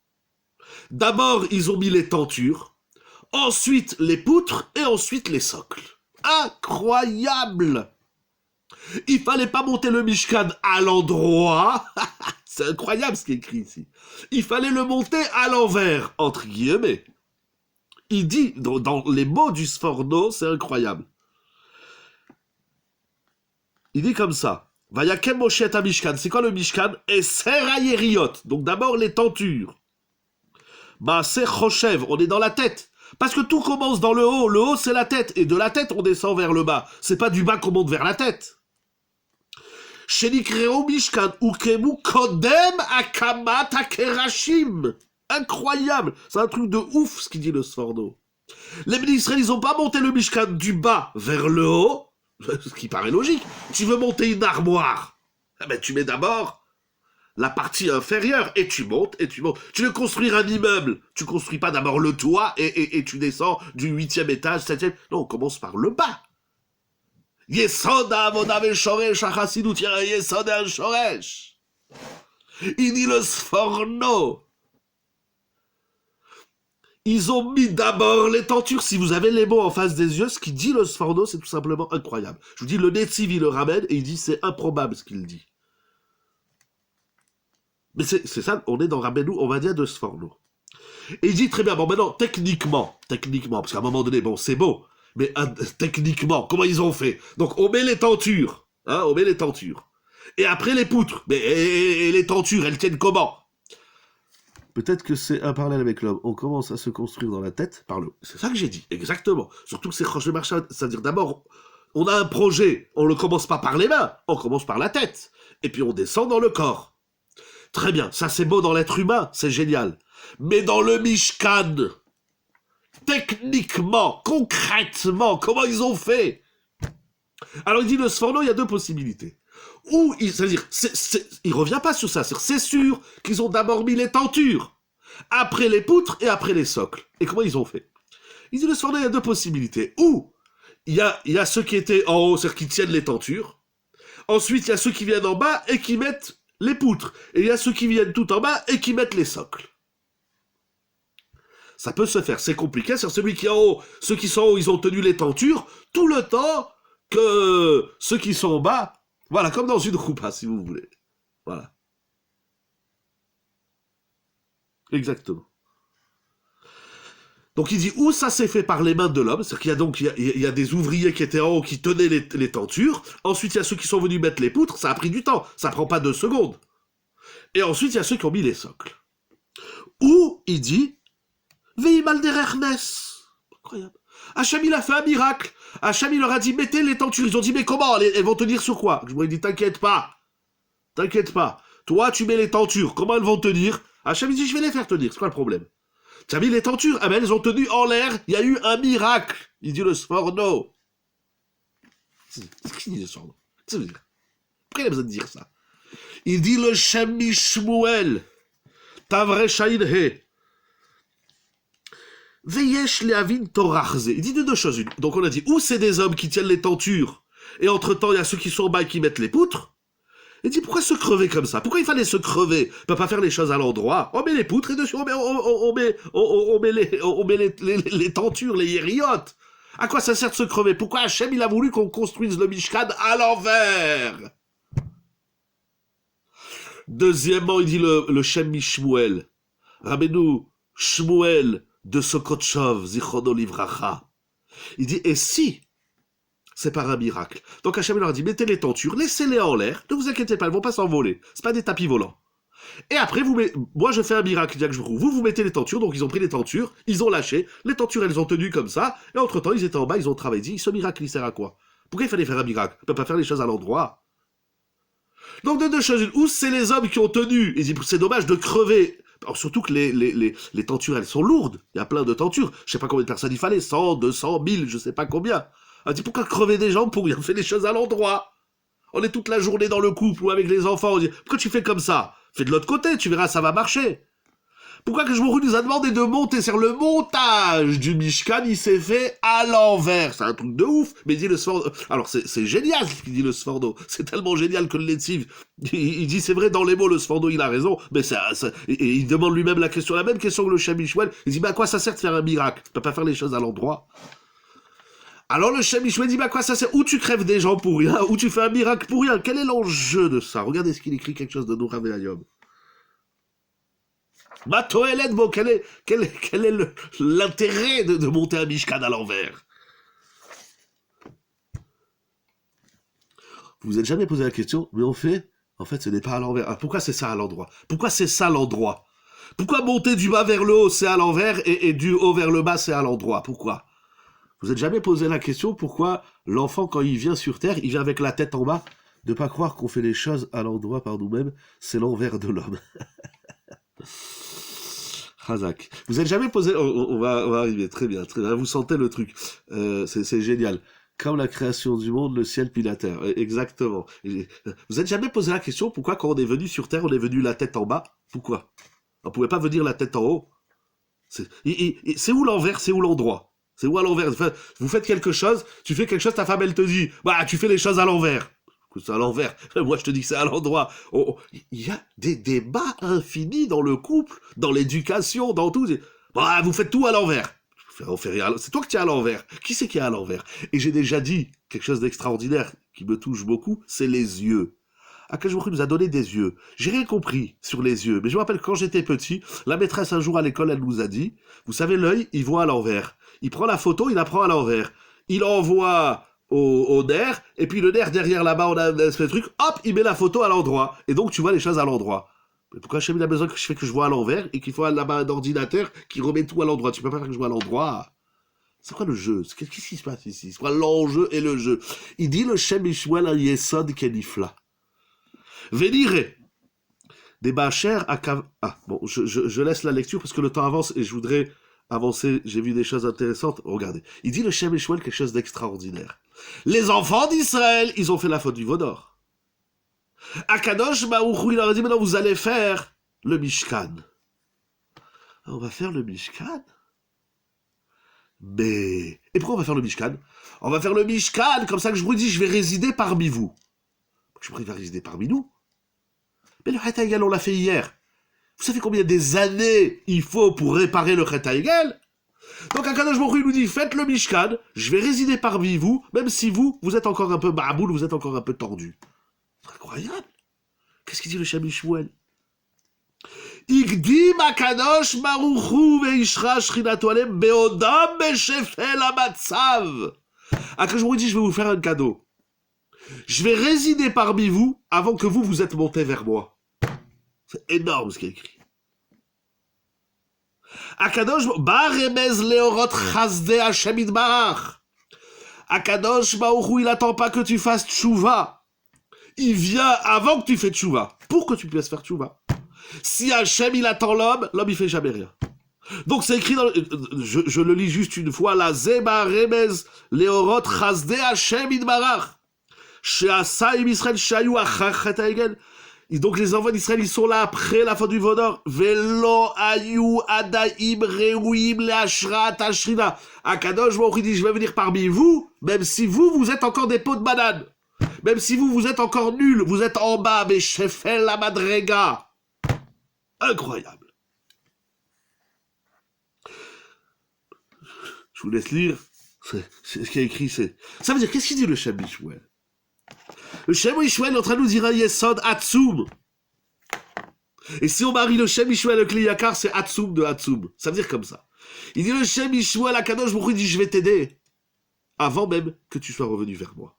d'abord, ils ont mis les tentures, ensuite les poutres, et ensuite les socles. Incroyable! Il fallait pas monter le Mishkan à l'endroit. C'est incroyable ce qui est écrit ici. Il fallait le monter à l'envers, entre guillemets. Il dit, dans les mots du Sforno, c'est incroyable. Il dit comme ça. Vayakem Moshe et Mishkan. C'est quoi le Mishkan? Et Serayeriot. Donc d'abord les tentures. Maaseh Choshev. On est dans la tête. Parce que tout commence dans le haut. Le haut, c'est la tête. Et de la tête, on descend vers le bas. C'est pas du bas qu'on monte vers la tête. Shenikreo Mishkan. Ukemu Kodem Akamat Akerashim. Incroyable. C'est un truc de ouf, ce qu'il dit le Sforno. Les Israéliens, ils ont pas monté le Mishkan du bas vers le haut. Ce qui paraît logique. Tu veux monter une armoire, eh ben, tu mets d'abord la partie inférieure et tu montes et tu montes. Tu veux construire un immeuble, tu construis pas d'abord le toit et tu descends du 8e étage, 7e. Non, on commence par le bas. Yesod avoda veshoresh achasidut yesod shoresh. Il dit le Sforno. Ils ont mis d'abord les tentures. Si vous avez les mots en face des yeux, ce qu'il dit le Sforno, c'est tout simplement incroyable. Je vous dis, le Netziv, il le ramène et il dit, c'est improbable ce qu'il dit. Mais c'est ça, on est dans Rabbeinu, on va dire de Sforno. Et il dit très bien, bon maintenant, techniquement, parce qu'à un moment donné, bon, c'est beau, mais techniquement, comment ils ont fait? Donc on met les tentures, on met les tentures. Et après les poutres, mais et les tentures, elles tiennent comment? Peut-être que c'est un parallèle avec l'homme. On commence à se construire dans la tête par le haut. C'est ça que j'ai dit, exactement. Surtout que c'est Roche de Marchand, c'est-à-dire d'abord, on a un projet, on ne le commence pas par les mains, on commence par la tête. Et puis on descend dans le corps. Très bien, ça c'est beau dans l'être humain, c'est génial. Mais dans le Mishkan, techniquement, concrètement, comment ils ont fait? Alors il dit le Sforno, il y a deux possibilités. Ou, c'est-à-dire, il revient pas sur ça, c'est sûr qu'ils ont d'abord mis les tentures, après les poutres et après les socles. Et comment ils ont fait? Il dit le Sforno, il y a deux possibilités. Ou, il y a ceux qui étaient en haut, c'est-à-dire qui tiennent les tentures. Ensuite, il y a ceux qui viennent en bas et qui mettent les poutres. Et il y a ceux qui viennent tout en bas et qui mettent les socles. Ça peut se faire, c'est compliqué, c'est celui qui est en haut, ceux qui sont en haut, ils ont tenu les tentures, tout le temps que ceux qui sont en bas, voilà, comme dans une roupa, si vous voulez. Voilà. Exactement. Donc il dit, où ça s'est fait par les mains de l'homme, c'est-à-dire qu'il y a donc il y a des ouvriers qui étaient en haut, qui tenaient les tentures, ensuite il y a ceux qui sont venus mettre les poutres, ça a pris du temps, ça prend pas 2 secondes. Et ensuite il y a ceux qui ont mis les socles. Ou, il dit, Veimal derechnes. Incroyable. Hachem, il a fait un miracle. Hachem, il leur a dit, mettez les tentures. Ils ont dit, mais comment? Elles vont tenir sur quoi? Je lui ai dit, t'inquiète pas. Toi, tu mets les tentures. Comment elles vont tenir? Hachem, il dit, je vais les faire tenir. C'est quoi le problème? Tu as mis les tentures? Ah ben, elles ont tenu en l'air. Il y a eu un miracle. Il dit le Sforno. Qu'est-ce qu'il dit le Sforno? Qu'est-ce que ça veut dire? Pourquoi il a besoin de dire ça? Il dit le Shem Mishmuel. Tavre Shainhe. Veyesh leavin torachze. Il dit de 2 choses. Donc on a dit, ou c'est des hommes qui tiennent les tentures, et entre-temps il y a ceux qui sont en bas et qui mettent les poutres. Il dit, pourquoi se crever comme ça? Pourquoi il fallait se crever? On peut pas faire les choses à l'endroit. On met les poutres et dessus on met les tentures, les yériotes. À quoi ça sert de se crever? Pourquoi Hachem il a voulu qu'on construise le Mishkan à l'envers? Deuxièmement, il dit le Shem Mishmuel. Rabbeinu Shmuel de Sokotchov, Zichrono Livracha. Il dit, et si c'est par un miracle. Donc Hachem leur a dit, mettez les tentures, laissez-les en l'air, ne vous inquiétez pas, elles vont pas s'envoler. C'est pas des tapis volants. Et après, moi je fais un miracle, vous mettez les tentures, donc ils ont pris les tentures, ils ont lâché, les tentures elles ont tenu comme ça, et entre-temps ils étaient en bas, ils ont travaillé, ce miracle il sert à quoi? Pourquoi il fallait faire un miracle? On peut pas faire les choses à l'endroit. Donc de deux choses, une, ou c'est les hommes qui ont tenu, et c'est dommage de crever. Alors surtout que les tentures, elles sont lourdes. Il y a plein de tentures. Je sais pas combien de personnes il fallait, 100, 200, 1000, je sais pas combien. On dit pourquoi crever des gens pour rien faire les choses à l'endroit? On est toute la journée dans le couple ou avec les enfants. On dit pourquoi tu fais comme ça? Fais de l'autre côté, tu verras, ça va marcher. Pourquoi que Shmuel nous a demandé de monter? C'est le montage du Mishkan, il s'est fait à l'envers. C'est un truc de ouf. Mais il dit le Sforno. Alors c'est génial ce qu'il dit le Sforno. C'est tellement génial que le Netziv, il dit c'est vrai dans les mots, le Sforno il a raison. Mais et il demande lui-même la même question que le Shem Mishmuel. Il dit à quoi ça sert de faire un miracle? Tu peux pas faire les choses à l'endroit. Alors le Shem Mishmuel dit à quoi ça sert? Ou tu crèves des gens pour rien, ou tu fais un miracle pour rien. Quel est l'enjeu de ça? Regardez ce qu'il écrit, quelque chose de Noura Ve'ayom. Matoëlen, quel est l'intérêt de monter un Mishkan à l'envers? Vous vous êtes jamais posé la question, mais en fait, ce n'est pas à l'envers. Ah, pourquoi c'est ça à l'endroit? Pourquoi c'est ça l'endroit? Pourquoi monter du bas vers le haut, c'est à l'envers, et du haut vers le bas, c'est à l'endroit? Pourquoi? Vous êtes jamais posé la question, pourquoi l'enfant, quand il vient sur Terre, il vient avec la tête en bas? De pas croire qu'on fait les choses à l'endroit par nous-mêmes, c'est l'envers de l'homme. Razak. Vous n'êtes jamais posé... On va arriver, très bien, très bien. Vous sentez le truc. C'est génial. Comme la création du monde, le ciel puis la terre. Exactement. Vous n'êtes jamais posé la question, pourquoi quand on est venu sur Terre, on est venu la tête en bas? Pourquoi? On ne pouvait pas venir la tête en haut. C'est où l'envers, c'est où l'endroit? C'est où à l'envers? Vous faites quelque chose, tu fais quelque chose, ta femme elle te dit, bah tu fais les choses à l'envers. C'est à l'envers. Moi, je te dis que c'est à l'endroit. Il y a des débats infinis dans le couple, dans l'éducation, dans tout. Bah, vous faites tout à l'envers. On fait rien. C'est toi qui es à l'envers. Qui c'est qui est à l'envers? Et j'ai déjà dit quelque chose d'extraordinaire qui me touche beaucoup, c'est les yeux. Akash Baruch Hu nous a donné des yeux. J'ai rien compris sur les yeux, mais je me rappelle quand j'étais petit, la maîtresse un jour à l'école, elle nous a dit, vous savez, l'œil, il voit à l'envers. Il prend la photo, il la prend à l'envers. Il envoie au nerf, et puis le nerf derrière là-bas, on a un espèce de truc, hop, il met la photo à l'endroit. Et donc tu vois les choses à l'endroit. Mais pourquoi Hachem il a besoin que je vois à l'envers et qu'il faut là-bas un ordinateur qui remet tout à l'endroit? Tu peux pas faire que je vois à l'endroit. C'est quoi le jeu? Qu'est-ce qui se passe ici? C'est quoi l'enjeu et le jeu? Il dit le Shem Mishmuel al Yesod Kenifla. Venire des Bacher à Kav... Ah, bon, je laisse la lecture parce que le temps avance et je voudrais avancer. J'ai vu des choses intéressantes. Regardez. Il dit le Shem Mishmuel quelque chose d'extraordinaire. Les enfants d'Israël, ils ont fait la faute du veau d'or. Akadosh Baruch Hu, il leur a dit, maintenant vous allez faire le Mishkan. On va faire le Mishkan? Mais... Et pourquoi on va faire le Mishkan? On va faire le Mishkan, comme ça que je vous dis, je vais résider parmi vous. Je vais résider parmi nous. Mais le Chet HaEgel, on l'a fait hier. Vous savez combien des années il faut pour réparer le Chet HaEgel? Donc Akadosh Baruch Hu nous dit, faites le Mishkan, je vais résider parmi vous, même si vous êtes encore un peu baboul, vous êtes encore un peu tordu. C'est incroyable. Qu'est-ce qu'il dit le Shem Mishmuel? Igdim Akadosh Baruch Hu veishra shchinato aleim beodam beshefel hamatzav. Akadosh Baruch Hu dit, je vais vous faire un cadeau. Je vais résider parmi vous avant que vous êtes montés vers moi. C'est énorme ce qu'il a écrit. Akadosh Baremez Leorot Chasdei Hashem Yitbarach. Akadosh Baruch Hu, il attend pas que tu fasses tchouva. Il vient avant que tu fasses tchouva, pour que tu puisses faire tchouva. Si Hashem il attend l'homme il fait jamais rien. Donc c'est écrit dans je le lis juste une fois, la Zeba Remez Leorot Chasdei Hashem Yitbarach. Et donc les enfants d'Israël, ils sont là après la fin du veau d'or. Velo ayu adaim reuim leashrat ashrina. Akadosh Baruch Hu dit, je vais venir parmi vous, même si vous êtes encore des pots de banane. Même si vous êtes encore nuls, vous êtes en bas, mais shefel la madrega. Incroyable. Je vous laisse lire. C'est ce qu'il y a écrit, c'est... Ça veut dire, qu'est-ce qu'il dit le Shem Mishmuel? Le Shem Mishmuel est en train de nous dire un Yesod Hatzum. Et si on marie le Shem Mishmuel avec le Yakar, c'est Hatzum de Hatzum. Ça veut dire comme ça. Il dit le Shem Mishmuel à Kadosh Baruch Hu, il dit je vais t'aider. avant même que tu sois revenu vers moi.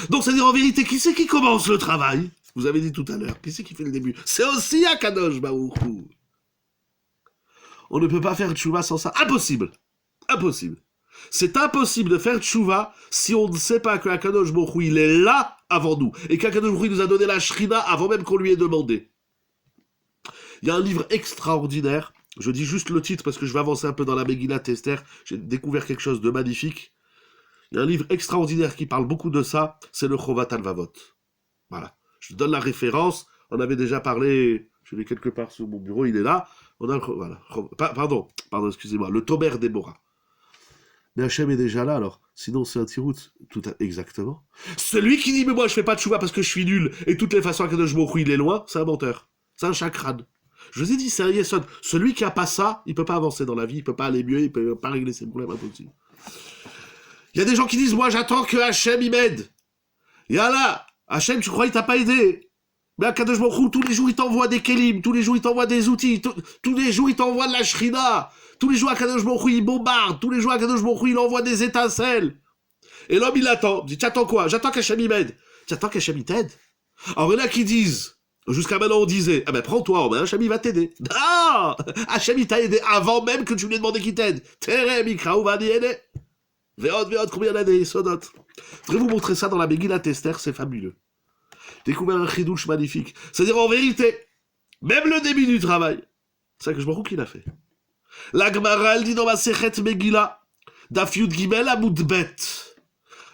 Donc, c'est-à-dire, en vérité, qui c'est qui commence le travail? Vous avez dit tout à l'heure, qui c'est qui fait le début? C'est aussi Akadosh Baruch Hu. On ne peut pas faire tchouva sans ça. Impossible. Impossible. C'est impossible de faire tchouva si on ne sait pas que Akadosh Baruch Hu, il est là avant nous. Et qu'Akadosh Baruch Hu nous a donné la shrina avant même qu'on lui ait demandé. Il y a un livre extraordinaire. Je dis juste le titre parce que je vais avancer un peu dans la Megillat Esther. J'ai découvert quelque chose de magnifique. Il y a un livre extraordinaire qui parle beaucoup de ça. C'est le Chovat Alvavot. Voilà. Je donne la référence. On avait déjà parlé... Je l'ai quelque part sur mon bureau, il est là. On a voilà. Pardon, excusez-moi. Le Tomer Déborah. Mais Hachem est déjà là, alors. Sinon, c'est un tirout. Exactement. Celui qui dit, mais moi, je fais pas de chouva parce que je suis nul, et toutes les façons que je m'en il est loin, c'est un menteur. C'est un chakran. Je vous ai dit, c'est un yesod. Celui qui a pas ça, il peut pas avancer dans la vie, il peut pas aller mieux, il peut pas régler ses problèmes, impossible. Il y a des gens qui disent, moi, j'attends que Hachem, il m'aide. Et là, Hachem, tu crois, il t'a pas aidé? Mais Akadosh Baruch Hu, tous les jours, il t'envoie des kelim, tous les jours, il t'envoie des outils, tous les jours, il t'envoie de la shrina, tous les jours, Akadosh Baruch Hu, il bombarde, tous les jours, Akadosh Baruch Hu, il envoie des étincelles. Et l'homme, il attend. Il dit, t'attends quoi? J'attends qu'Hachem, il m'aide. T'attends qu'Hachem, il t'aide? Alors, il y en a qui disent, jusqu'à maintenant, on disait, ah ben, prends-toi en main, Hachem, il va t'aider. Ah! Hachem, il t'a aidé avant même que tu lui aies demandé qu'il t'aide. Tere, mikra, ou va ni aider. Véot, combien d'années, sonot. Je voudrais vous montrer ça dans la Megillat Esther, c'est fabuleux. Découvert un chidouche magnifique. C'est-à-dire, en vérité, même le début du travail, c'est ça que je me rends qu'il a fait. La Gemara, elle dit dans ma Sechet Megillah, Daf Yud Gimel Amud Bet.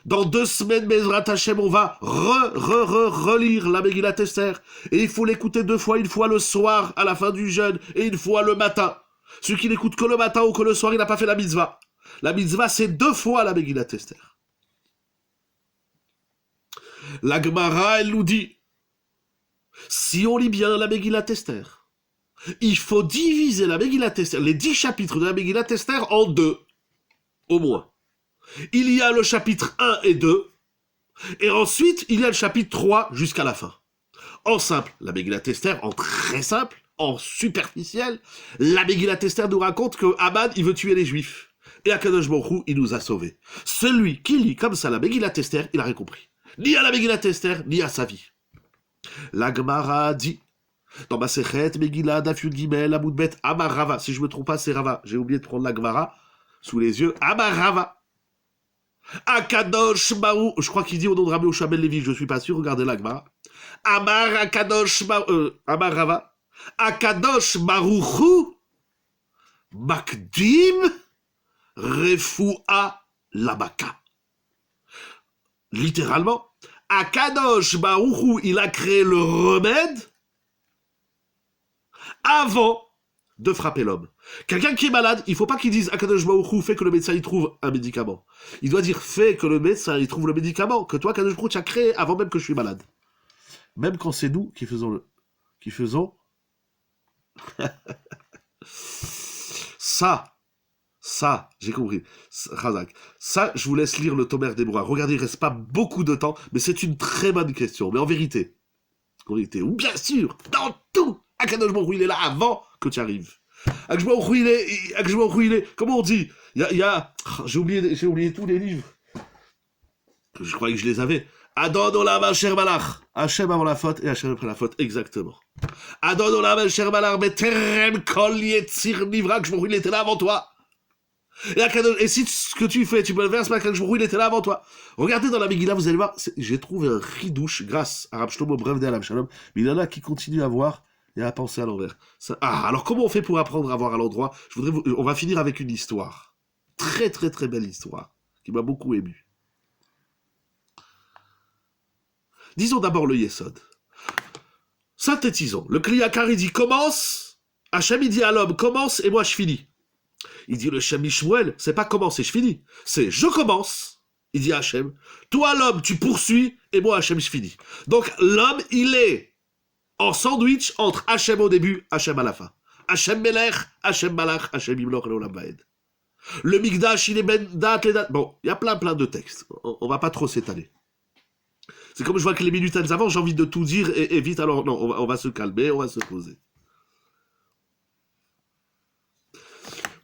Dans 2 semaines, Bezrat Hashem, on va relire la Megillat Esther. Et il faut l'écouter 2 fois, une fois le soir, à la fin du jeûne, et une fois le matin. Celui qui n'écoute que le matin ou que le soir, il n'a pas fait la mitzvah. La mitzvah, c'est 2 fois la Megillat Esther. La Gemara, elle nous dit, si on lit bien la Megillat Esther, il faut diviser la Megillat Esther, les 10 chapitres de la Megillat Esther en 2, au moins. Il y a le chapitre 1 et 2, et ensuite, il y a le chapitre 3 jusqu'à la fin. En simple, la Megillat Esther, en très simple, en superficiel, la Megillat Esther nous raconte que Haman, il veut tuer les Juifs. Et Akadosh Baruch Hu, il nous a sauvés. Celui qui lit comme ça la Megillat Esther, il a rien compris. Ni à la Megillat Esther, ni à sa vie. La Gemara dit, dans ma Sechet, Megillah, Daf Yud Gimel, Amud Bet, Amar Rava. Si je me trompe pas, c'est Rava. J'ai oublié de prendre la Gemara sous les yeux. Amar Rava. Akadosh Baruch. Je crois qu'il dit au nom de Rabbi Oshua ben Levi, je suis pas sûr, regardez la Gemara. Amar Akadosh Amar Rava. Akadosh Baruch Hu. Makdim. Refoua Labaka. Littéralement, Akadosh Baruch Hu, il a créé le remède avant de frapper l'homme. Quelqu'un qui est malade, il ne faut pas qu'il dise Akadosh Baruch Hu fait que le médecin y trouve un médicament. Il doit dire fait que le médecin y trouve le médicament que toi, Akadosh Baruch Hu, tu as créé avant même que je suis malade. Même quand c'est nous qui faisons Ça, j'ai compris. Razak. Ça, je vous laisse lire le Tomer Déborah. Regardez, il ne reste pas beaucoup de temps, mais c'est une très bonne question. Mais en vérité, ou bien sûr, dans tout, Akadosh Baruch Hu, il est là avant que tu arrives. Akadosh Baruch Hu, il est, comment on dit? J'ai oublié tous les livres. Je croyais que je les avais. Adon Olam Asher Malach. Hachem avant la faute et Hachem après la faute, exactement. Adon Olam Asher Malach, Beterem Kol Yetzir Nivra, Akadosh Baruch Hu, il était là avant toi. Et si ce que tu fais, tu peux le faire, c'est pas qu'Akadosh Baruch Hu, il était là avant toi. Regardez dans la Megillah, vous allez voir, j'ai trouvé un ridouche grâce à Rav Shlomo Brevde Alav Shalom, mais il y en a qui continuent à voir et à penser à l'envers. Alors comment on fait pour apprendre à voir à l'endroit? On va finir avec une histoire. Très très très belle histoire, qui m'a beaucoup ému. Disons d'abord le Yesod. Synthétisons. Le Kliyakar, il dit commence, Hachem il dit à l'homme commence et moi je finis. Il dit le Shem Mishmuel, c'est pas commencer, je finis. C'est je commence, il dit à Hachem. Toi l'homme, tu poursuis, et moi Hachem, je finis. Donc l'homme, il est en sandwich entre Hachem au début, Hachem à la fin. Hachem Melech, Hachem Malach, Hachem Imloch et Olam Vaed. Le Mikdash, il est ben dat, les dates. Bon, il y a plein de textes. On va pas trop s'étaler. C'est comme je vois que les minutes elles avancent, j'ai envie de tout dire et vite, alors non, on va se calmer, on va se poser.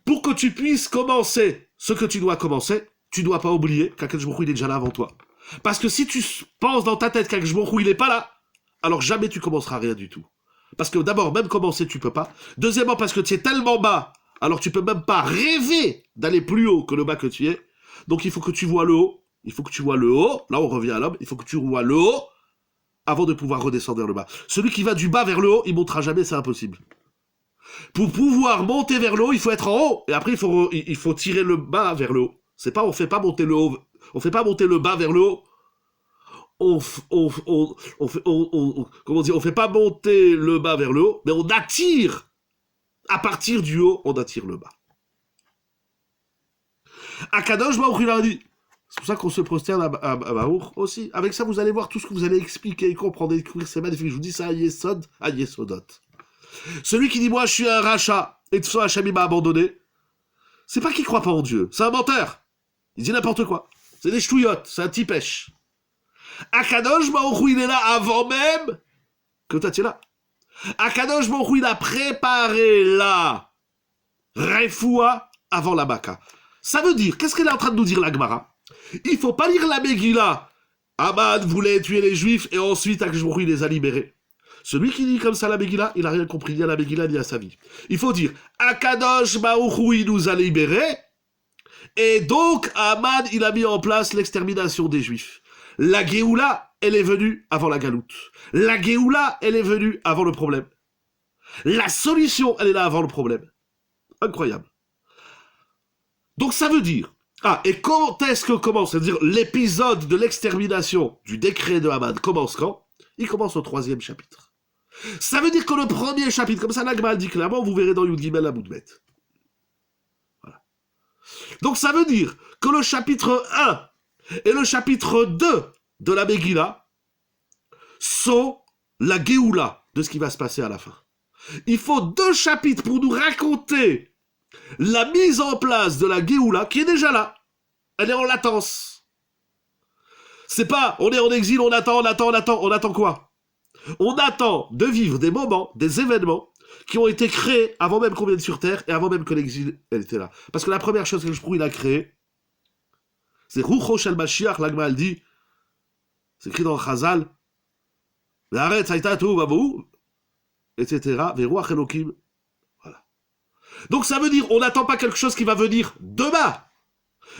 Pour que tu puisses commencer ce que tu dois commencer, tu dois pas oublier qu'Akadosh Baruch Hu, il est déjà là avant toi. Parce que si tu penses dans ta tête qu'Akadosh Baruch Hu, il est pas là, alors jamais tu commenceras rien du tout. Parce que d'abord, même commencer, tu peux pas. Deuxièmement, parce que tu es tellement bas, alors tu peux même pas rêver d'aller plus haut que le bas que tu es. Donc il faut que tu vois le haut. Il faut que tu vois le haut. Là, on revient à l'homme. Il faut que tu vois le haut avant de pouvoir redescendre vers le bas. Celui qui va du bas vers le haut, il montera jamais, c'est impossible. Pour pouvoir monter vers le haut, il faut être en haut. Et après, il faut tirer le bas vers le haut. C'est pas, on fait pas monter le haut. On fait pas monter le bas vers le haut. Comment dire, on fait pas monter le bas vers le haut, mais on attire, à partir du haut, on attire le bas. Akadosh Baruch Hu a dit, c'est pour ça qu'on se prosterne à Baruch aussi. Avec ça, vous allez voir tout ce que vous allez expliquer, comprendre, découvrir, c'est magnifique. Je vous dis ça à Yesod, à Yesodot. Celui qui dit, moi, je suis un rachat, et de toute façon, Hachem, il m'a abandonné, c'est pas qu'il croit pas en Dieu, c'est un menteur. Il dit n'importe quoi. C'est des ch'touillottes, c'est un tipèche. Akadosh Baruch Hu, il est là avant même que toi tu es là. Akadosh Baruch Hu, il a préparé la Refoua avant la Baka. Ça veut dire, qu'est-ce qu'elle est en train de nous dire la Gemara? Il faut pas lire la Megillah. Aman voulait tuer les Juifs et ensuite Akadosh Baruch Hu, il les a libérés. Celui qui dit comme ça la Megillah, il a rien compris ni à la Megillah ni à sa vie. Il faut dire, Akadosh Baruch Hu, il nous a libérés et donc Aman, il a mis en place l'extermination des Juifs. La Géoula, elle est venue avant la galoute. La Géoula, elle est venue avant le problème. La solution, elle est là avant le problème. Incroyable. Donc ça veut dire... Ah, et quand est-ce que commence? C'est-à-dire l'épisode de l'extermination du décret de Haman commence quand? Il commence au 3e chapitre. Ça veut dire que le premier chapitre, comme ça l'Agma dit clairement, vous verrez dans Yud Gimel Amoudbet. Voilà. Donc ça veut dire que le chapitre 1 et le chapitre 2 de la Megillah sont la Géoula de ce qui va se passer à la fin. Il faut 2 chapitres pour nous raconter la mise en place de la Géoula qui est déjà là. Elle est en latence. C'est pas, on est en exil, on attend quoi? On attend de vivre des moments, des événements qui ont été créés avant même qu'on vienne sur Terre et avant même que l'exil elle était là. Parce que la première chose que je trouve il a créé, c'est Rucho Shel Mashiach, l'Agma elle dit, c'est écrit dans Chazal, L'arrêt, Saïta, tout, Babou, etc. Veruach Elokim. Voilà. Donc ça veut dire, on n'attend pas quelque chose qui va venir demain.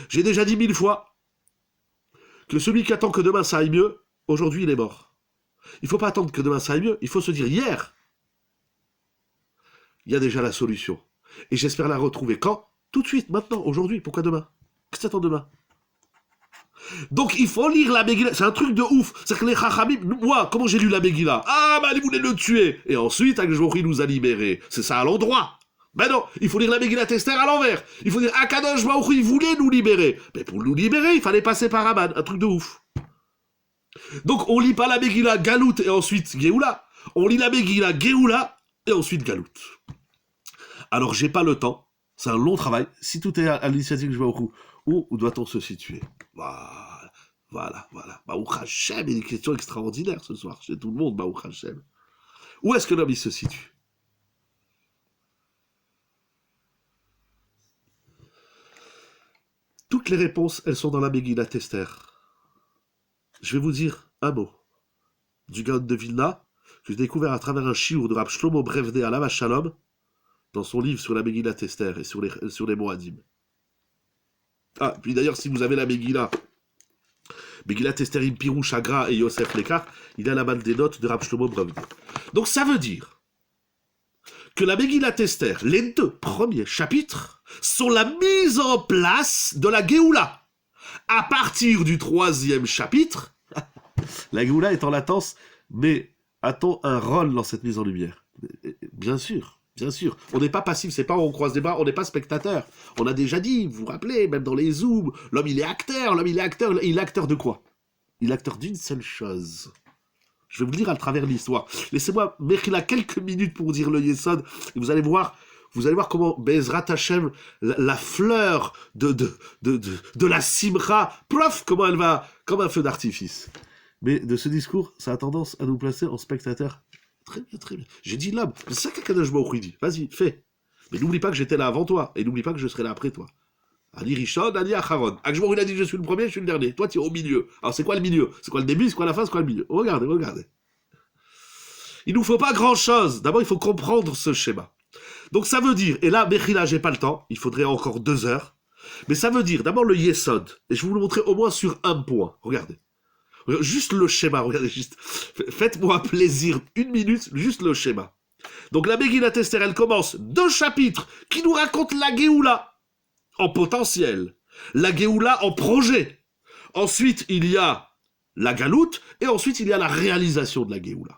J'ai déjà dit 1000 fois que celui qui attend que demain ça aille mieux, aujourd'hui il est mort. Il ne faut pas attendre que demain ça aille mieux, il faut se dire hier, il y a déjà la solution. Et j'espère la retrouver quand? Tout de suite, maintenant, aujourd'hui. Pourquoi demain? Qu'est-ce que t'attends demain? Donc il faut lire la Megillah, c'est un truc de ouf. C'est que les Chachamim, moi, comment j'ai lu la Megillah? Ah, mais ils voulaient le tuer. Et ensuite, Akadosh nous a libérés. C'est ça à l'endroit. Ben non, il faut lire la Megillah Esther à l'envers. Il faut dire Akadosh Baruch Hu, il voulait nous libérer. Mais pour nous libérer, il fallait passer par Haman, un truc de ouf. Donc on lit pas la Megillah Galout et ensuite Géoula. On lit la Megillah Géoula et ensuite Galout. Alors j'ai pas le temps, c'est un long travail. Si tout est à l'initiative que je vois au coup, où doit-on se situer? Voilà. Baruch Hashem, il y a une question extraordinaire ce soir, chez tout le monde, Baruch Hashem. Où est-ce que l'homme il se situe? Toutes les réponses, elles sont dans la Megillah Esther. Je vais vous dire un mot du Gaon de Vilna, que j'ai découvert à travers un shiur de Rab Shlomo Brevde à Alav Shalom, dans son livre sur la Megillah Esther et sur les Moadim. Ah, puis d'ailleurs, si vous avez la Megillah Esther im Pirouch Agra et Yosef Lekar, il a la balle des notes de Rab Shlomo Brevde. Donc ça veut dire que la Megillah Esther, les 2 premiers chapitres, sont la mise en place de la Géoula. À partir du 3e chapitre, la Géoula est en latence, mais a-t-on un rôle dans cette mise en lumière? Bien sûr. On n'est pas passif, c'est pas on croise des bras, on n'est pas spectateur. On a déjà dit, vous vous rappelez, même dans les zooms, l'homme il est acteur de quoi? Il est acteur d'une seule chose. Je vais vous le dire à travers l'histoire. Laissez-moi mettre quelques minutes pour vous dire le Yesod, et vous allez voir comment Bezrat Hashem, la fleur de la Simcha, comment elle va, comme un feu d'artifice. Mais de ce discours, ça a tendance à nous placer en spectateur. Très bien. J'ai dit l'homme, c'est ça qu'Akadosh Baruch Hu dit. Vas-y, fais. Mais n'oublie pas que j'étais là avant toi, et n'oublie pas que je serai là après toi. Ani Rishon, Ani Acharon. Akshmor, il a dit je suis le premier, je suis le dernier. Toi, tu es au milieu. Alors, c'est quoi le milieu? C'est quoi le début? C'est quoi la fin? C'est quoi le milieu? Regardez, regardez. Il nous faut pas grand-chose. D'abord, il faut comprendre ce schéma. Donc, ça veut dire, et là, Mechila, j'ai pas le temps, il faudrait encore 2 heures, mais ça veut dire, d'abord, le Yesod. Et je vais vous le montrer au moins sur un point. Regardez. Juste le schéma, regardez, juste. Faites-moi plaisir, 1 minute, juste le schéma. Donc, la Megillat Esther, elle commence 2 chapitres qui nous racontent la Géoula en potentiel, la Géoula en projet. Ensuite, il y a la Galoute, et ensuite, il y a la réalisation de la Géoula.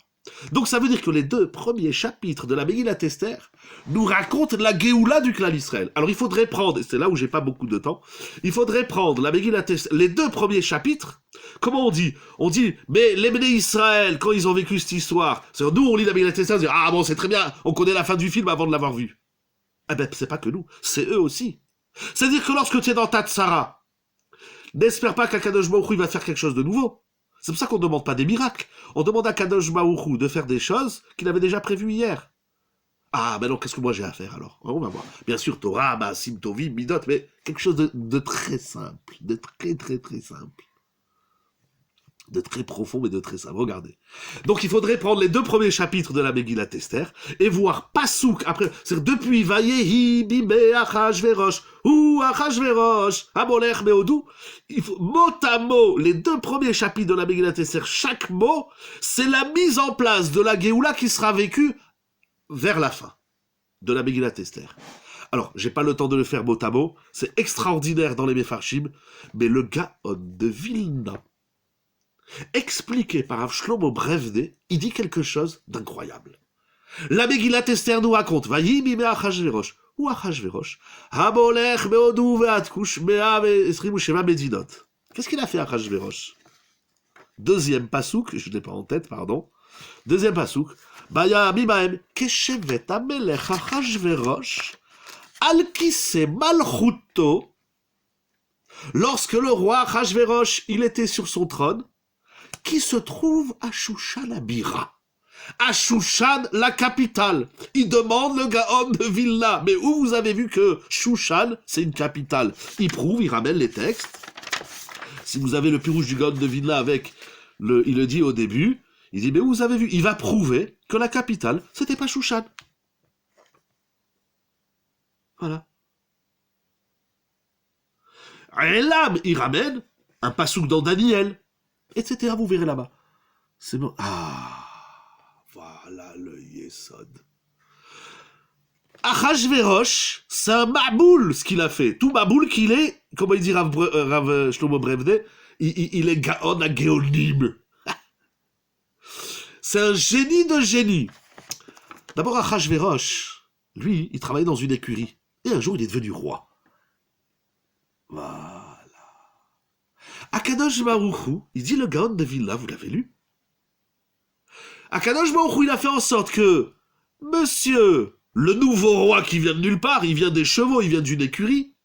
Donc, ça veut dire que les 2 premiers chapitres de la Megillat Esther nous racontent la Géoula du clan Israël. Alors, il faudrait prendre, et c'est là où j'ai pas beaucoup de temps, il faudrait prendre la Megillat Esther, les 2 premiers chapitres. Comment on dit? On dit, mais les Béné Israël, quand ils ont vécu cette histoire, c'est-à-dire, nous, on lit la Megillat Esther, on dit, ah bon, c'est très bien, on connaît la fin du film avant de l'avoir vu. Eh ben, c'est pas que nous, c'est eux aussi. C'est-à-dire que lorsque tu es dans ta tsara, n'espère pas qu'Akadosh Baruch Hu va faire quelque chose de nouveau. C'est pour ça qu'on ne demande pas des miracles. On demande à Kadosh Baruch Hu de faire des choses qu'il avait déjà prévues hier. Ah, ben non, qu'est-ce que moi j'ai à faire alors? On va voir. Bien sûr, Torah, Maasim, Tovim, Midot, mais quelque chose de très simple, de très très très simple. De très profond, mais de très simple. Regardez. Donc, il faudrait prendre les 2 premiers chapitres de la Megillat Esther et voir Passouk après. C'est-à-dire, depuis Vayehi, Bimé, Achashverosh, ou Achashverosh, Abolech, Meodou. Il faut, mot à mot, les 2 premiers chapitres de la Megillat Esther, chaque mot, c'est la mise en place de la Géoula qui sera vécue vers la fin de la Megillat Esther. Alors, j'ai pas le temps de le faire mot à mot. C'est extraordinaire dans les Mefarshim, mais le Gaon de Vilna, expliqué par Rav Shlomo Brevde, il dit quelque chose d'incroyable. La Megillat Esther nous raconte, Vayi mime Achashverosh, ou Achashverosh, Habolech meodu ve'atkush mea ve'esrimu sheva medinot. Qu'est-ce qu'il a fait Achashverosh? Deuxième pasouk, je n'ai pas en tête, pardon. Deuxième pasouk, Baya mimaem keshevet amelech Achashverosh, al kise malchuto. Lorsque le roi Achashverosh, il était sur son trône, qui se trouve à Shushan Abira. À Shushan, la capitale. Il demande le Gaon de Vilna. Mais où vous avez vu que Shushan, c'est une capitale? Il prouve, il ramène les textes. Si vous avez le Pirouche du Gaon de Vilna avec il le dit au début, il dit, mais où vous avez vu? Il va prouver que la capitale, c'était pas Shushan. Voilà. Elam, il ramène un pasouk dans Daniel, etc. Vous verrez là-bas. C'est bon. Ah, voilà le Yesod. Achashverosh, c'est un maboul ce qu'il a fait. Tout maboul qu'il est, comment il dit Rav Shlomo Brevde, il est Gaon à Géonim. C'est un génie de génie. D'abord, Achashverosh, lui, il travaillait dans une écurie. Et un jour, il est devenu roi. Voilà. Akadosh Baruch Hu, il dit le Gaon de Vilna, vous l'avez lu? Akadosh Baruch Hu, il a fait en sorte que monsieur, le nouveau roi qui vient de nulle part, il vient des chevaux, il vient d'une écurie,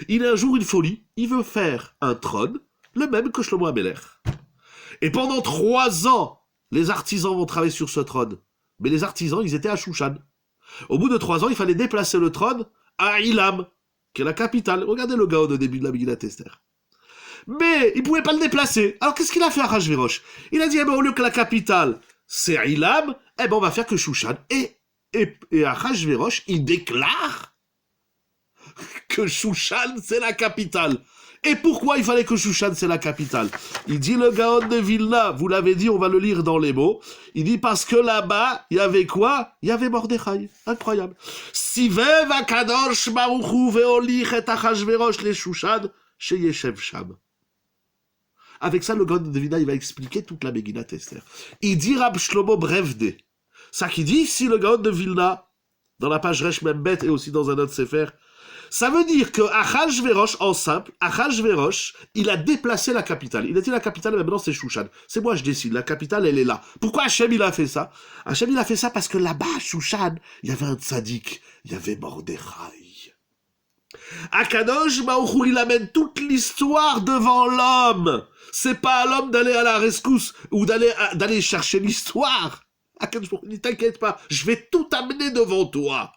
il a un jour une folie, il veut faire un trône, le même que Shlomo HaMelech. Et pendant 3 ans, les artisans vont travailler sur ce trône. Mais les artisans, ils étaient à Shushan. Au bout de 3 ans, il fallait déplacer le trône à Ilam, qui est la capitale. Regardez le Gaon au début de la Megillat Esther. Mais il ne pouvait pas le déplacer. Alors qu'est-ce qu'il a fait à Achashverosh? Il a dit, eh ben, au lieu que la capitale, c'est Ilam, eh ben, on va faire que Shushan. Et Achashverosh, il déclare que Shushan, c'est la capitale. Et pourquoi il fallait que Shushan, c'est la capitale? Il dit le Gaon de Vilna, vous l'avez dit, on va le lire dans les mots. Il dit parce que là-bas, il y avait quoi? Il y avait Mordechai. Incroyable. Sivev akadosh baruch hu veolich et Achashverosh le Shushan chez Yeshev Sham. Avec ça, le Gaon de Vilna, il va expliquer toute la Megillat Esther. Il dit Rab Shlomo Brevde. Ça qui dit ici le Gaon de Vilna, dans la page Resh Membet et aussi dans un autre sefer, ça veut dire que Achashverosh, en simple, Achashverosh, il a déplacé la capitale. Il a dit la capitale, maintenant c'est Shushan. C'est moi je décide, la capitale elle est là. Pourquoi Hachem il a fait ça? Hachem il a fait ça parce que là-bas, à Shushan, il y avait un tzaddik, il y avait Mordechai. Akadosh Baruch Hu, il amène toute l'histoire devant l'homme. C'est pas à l'homme d'aller à la rescousse ou d'aller chercher l'histoire. Akadosh Baruch Hu, ne t'inquiète pas, je vais tout amener devant toi.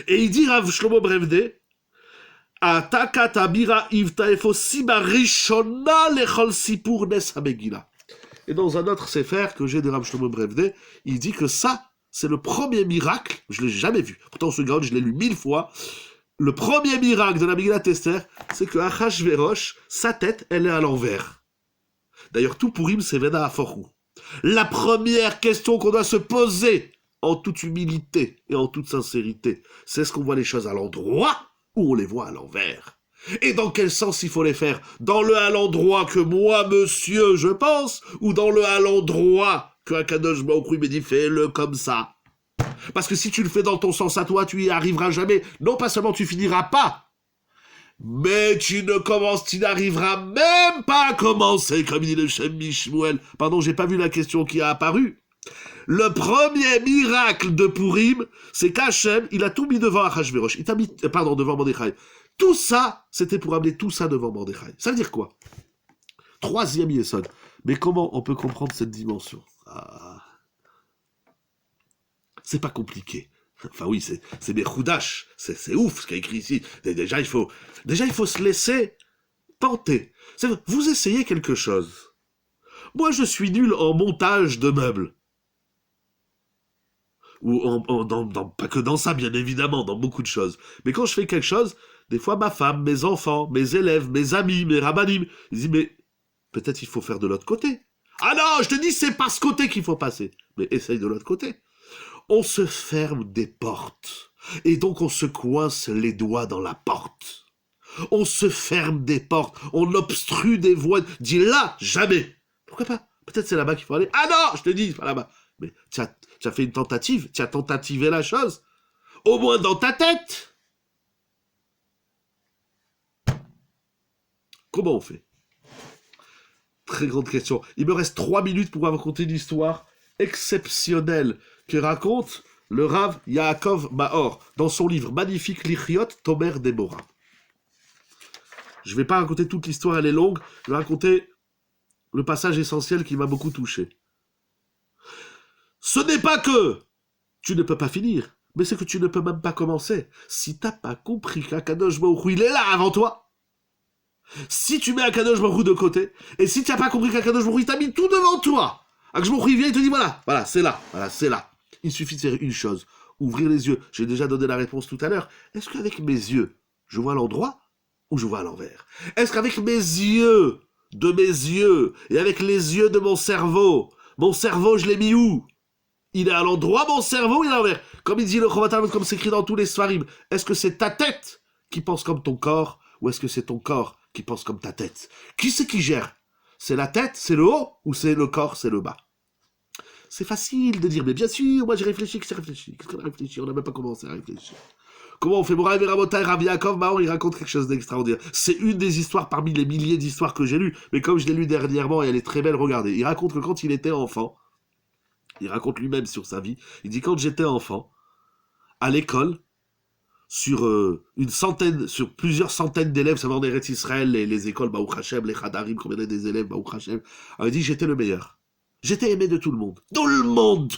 Et il dit Rav Shlomo Brevde, Atakata bira ivtaefo siba rishona lechol sipur nes hamegila. Et dans un autre sefer que j'ai de Rav Shlomo Brevde, il dit que ça, c'est le premier miracle, je l'ai jamais vu, pourtant ce Gaon, je l'ai lu 1000 fois, le premier miracle de la Megillat Esther, c'est que Achashverosh, sa tête, elle est à l'envers. D'ailleurs, tout Purim, c'est Vena Aforou. La première question qu'on doit se poser, en toute humilité et en toute sincérité, c'est est-ce qu'on voit les choses à l'endroit ou on les voit à l'envers? Et dans quel sens il faut les faire? Dans le à l'endroit que moi, monsieur, je pense, ou dans le à l'endroit que Akadosh Baruch Hu me dit fais-le comme ça? Parce que si tu le fais dans ton sens à toi, tu y arriveras jamais. Non pas seulement tu finiras pas, mais tu n'arriveras même pas à commencer, comme dit le Shem Mishmuel. Pardon, j'ai pas vu la question qui a apparu. Le premier miracle de Purim, c'est qu'Hachem, il a tout mis devant Achashverosh. Il t'a mis, devant Mordechai. Tout ça, c'était pour amener tout ça devant Mordechai. Ça veut dire quoi? Troisième Yesod. Mais comment on peut comprendre cette dimension? C'est pas compliqué. Enfin oui, c'est Mechoudash, c'est ouf ce qu'il y a écrit ici. Déjà, il faut se laisser tenter. Vous essayez quelque chose. Moi, je suis nul en montage de meubles. Ou pas que dans ça, bien évidemment, dans beaucoup de choses. Mais quand je fais quelque chose, des fois ma femme, mes enfants, mes élèves, mes amis, mes rabbanim, ils disent, mais peut-être il faut faire de l'autre côté. Ah non, je te dis, c'est par ce côté qu'il faut passer. Mais essaye de l'autre côté. On se ferme des portes. Et donc on se coince les doigts dans la porte. On se ferme des portes. On obstrue des voies. Dis là, jamais. Pourquoi pas? Peut-être c'est là-bas qu'il faut aller. Ah non, je te dis, c'est pas là-bas. Mais tu as fait une tentative. Tu as tentativé la chose. Au moins dans ta tête. Comment on fait? Très grande question. Il me reste 3 minutes pour vous raconter une histoire exceptionnelle que raconte le Rav Yaakov Maor dans son livre magnifique Lichiot Tomer Deborah. Je ne vais pas raconter toute l'histoire, elle est longue. Je vais raconter le passage essentiel qui m'a beaucoup touché. Ce n'est pas que tu ne peux pas finir, mais c'est que tu ne peux même pas commencer. Si tu n'as pas compris qu'Akadosh Baruch Hu, il est là avant toi, si tu mets Akadosh Baruch Hu de côté, et si tu n'as pas compris qu'Akadosh Baruch Hu, il t'a mis tout devant toi, Akadosh Baruch Hu vient et te dit voilà, c'est là, c'est là. Il suffit de faire une chose, ouvrir les yeux. J'ai déjà donné la réponse tout à l'heure. Est-ce qu'avec mes yeux, je vois l'endroit ou je vois à l'envers? Est-ce qu'avec mes yeux, et avec les yeux de mon cerveau, je l'ai mis où? Il est à l'endroit, mon cerveau, il est à l'envers. Comme il dit le Chovatal, comme c'est écrit dans tous les Sfarim, est-ce que c'est ta tête qui pense comme ton corps, ou est-ce que c'est ton corps qui pense comme ta tête? Qui c'est qui gère? C'est la tête, c'est le haut, ou c'est le corps, c'est le bas? C'est facile de dire, mais bien sûr, moi j'ai réfléchi. Qu'est-ce qu'on a réfléchi? On n'a même pas commencé à réfléchir. Comment on fait? Moraï Verabotai, Rav Yaakov Maor, il raconte quelque chose d'extraordinaire. C'est une des histoires parmi les milliers d'histoires que j'ai lues, mais comme je l'ai lu dernièrement et elle est très belle, regardez. Il raconte que quand il était enfant, il raconte lui-même sur sa vie, il dit quand j'étais enfant, à l'école, sur plusieurs centaines d'élèves, ça va en Eretz Israël, les écoles, Baruch Hashem, les Chadarim, combien il y a des élèves, Baruch Hashem, il dit j'étais le meilleur. J'étais aimé de tout le monde. Tout le monde!